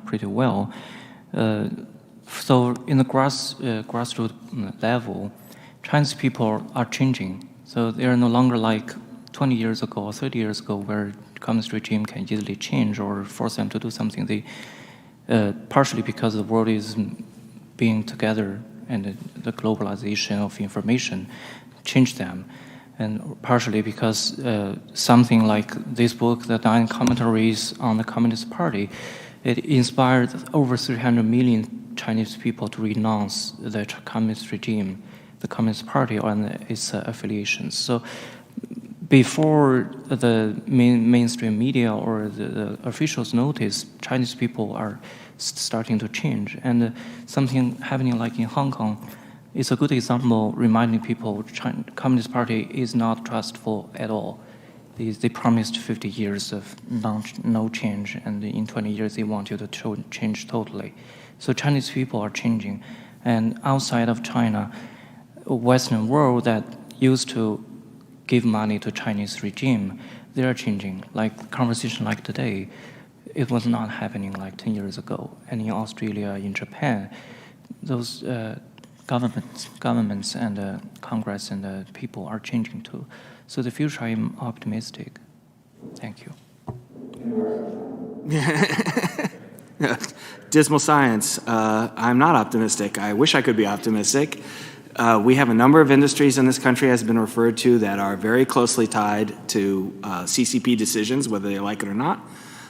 pretty well. So in the grassroots level, Chinese people are changing. So they are no longer like 20 years ago or 30 years ago, where the communist regime can easily change or force them to do something. They partially because the world is being together and the globalization of information changed them, and partially because something like this book, The 9 Commentaries on the Communist Party, it inspired over 300 million Chinese people to renounce the communist regime, the Communist Party, and its affiliations. So before the mainstream media or the officials notice, Chinese people are starting to change. And something happening like in Hong Kong is a good example reminding people Communist Party is not trustful at all. They promised 50 years of no change, and in 20 years they want you to change totally. So Chinese people are changing. And outside of China, Western world that used to give money to Chinese regime, they are changing. Like conversation like today, it was not happening like 10 years ago. And in Australia, in Japan, those governments and Congress and people are changing too. So the future, I'm optimistic. Thank you. Dismal science. I'm not optimistic. I wish I could be optimistic. We have a number of industries in this country, as has been referred to, that are very closely tied to CCP decisions, whether they like it or not.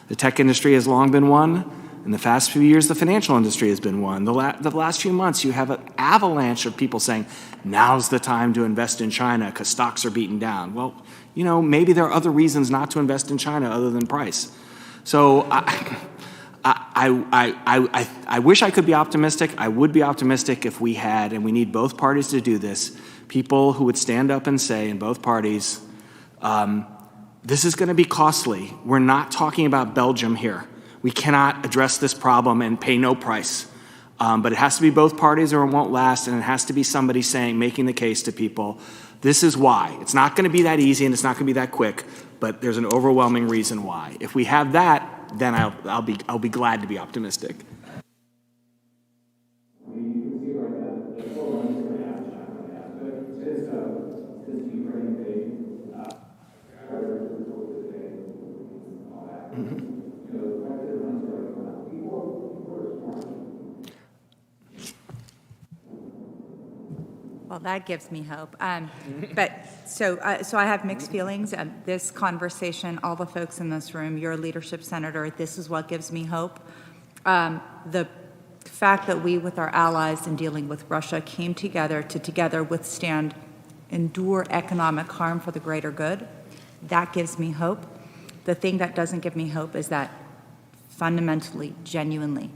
The tech industry has long been one. In the past few years, the financial industry has been one. The last few months, you have an avalanche of people saying, now's the time to invest in China because stocks are beaten down. Well, you know, maybe there are other reasons not to invest in China other than price. So I wish I could be optimistic. I would be optimistic if we had, and we need both parties to do this, people who would stand up and say in both parties, this is going to be costly. We're not talking about Belgium here. We cannot address this problem and pay no price. But it has to be both parties or it won't last, and it has to be somebody saying, making the case to people, this is why. It's not going to be that easy and it's not going to be that quick, but there's an overwhelming reason why. If we have that, then I'll be glad to be optimistic. Well, that gives me hope. So I have mixed feelings. This conversation, all the folks in this room, your leadership, Senator, this is what gives me hope. The fact that we, with our allies in dealing with Russia, came together to together withstand, endure economic harm for the greater good, that gives me hope. The thing that doesn't give me hope is that fundamentally, genuinely,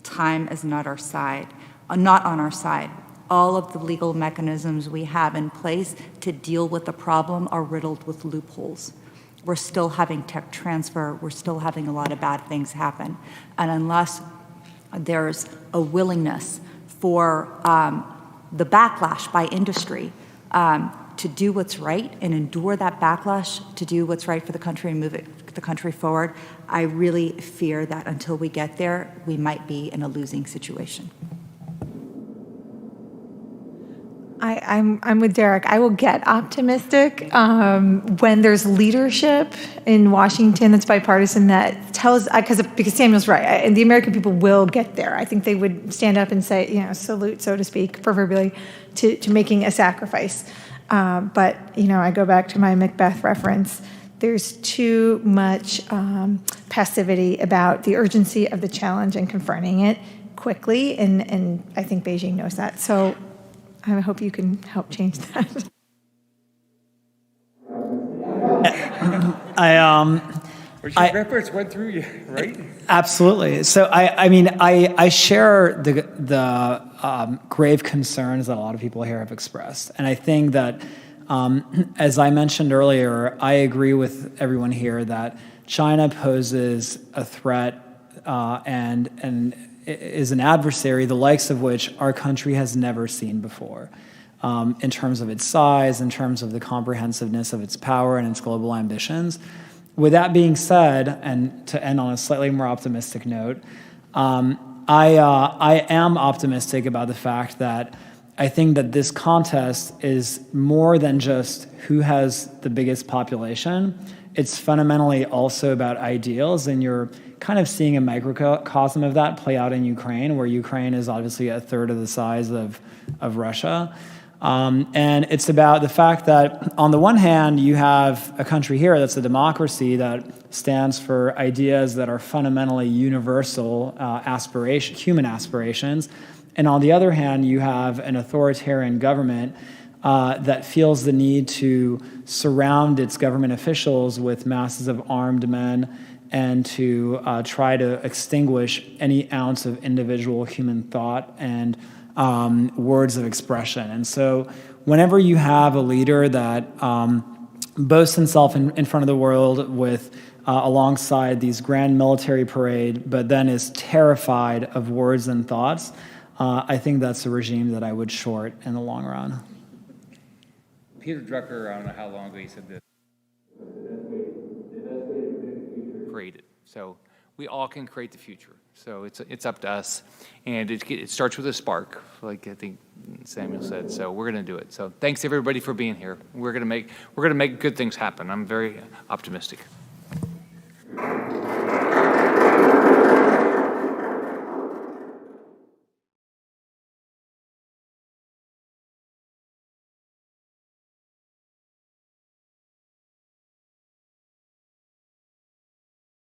time is not our side, not on our side. All of the legal mechanisms we have in place to deal with the problem are riddled with loopholes. We're still having tech transfer. We're still having a lot of bad things happen. And unless there's a willingness for the backlash by industry to do what's right and endure that backlash to do what's right for the country and move the country forward, I really fear that until we get there, we might be in a losing situation. I'm with Derek. I will get optimistic when there's leadership in Washington that's bipartisan that tells, because Samuel's right, and the American people will get there. I think they would stand up and say, salute, so to speak, proverbially, to making a sacrifice. But, I go back to my Macbeth reference. There's too much passivity about the urgency of the challenge and confronting it quickly, and I think Beijing knows that. So I hope you can help change that. Records went through you, right? Absolutely. So I share the grave concerns that a lot of people here have expressed, and I think that, as I mentioned earlier, I agree with everyone here that China poses a threat and is an adversary, the likes of which our country has never seen before, in terms of its size, in terms of the comprehensiveness of its power and its global ambitions. With that being said, and to end on a slightly more optimistic note, I am optimistic about the fact that I think that this contest is more than just who has the biggest population. It's fundamentally also about ideals, and you're kind of seeing a microcosm of that play out in Ukraine, where Ukraine is obviously a third of the size of Russia. And it's about the fact that, on the one hand, you have a country here that's a democracy that stands for ideas that are fundamentally universal human aspirations. And on the other hand, you have an authoritarian government that feels the need to surround its government officials with masses of armed men and to try to extinguish any ounce of individual human thought and words of expression. And so whenever you have a leader that boasts himself in front of the world with alongside these grand military parade, but then is terrified of words and thoughts, I think that's a regime that I would short in the long run. Peter Drucker, I don't know how long ago he said this. Create it. So we all can create the future. So it's up to us, and it starts with a spark, like I think Samuel said. So we're going to do it. So thanks everybody for being here. We're going to make good things happen. I'm very optimistic.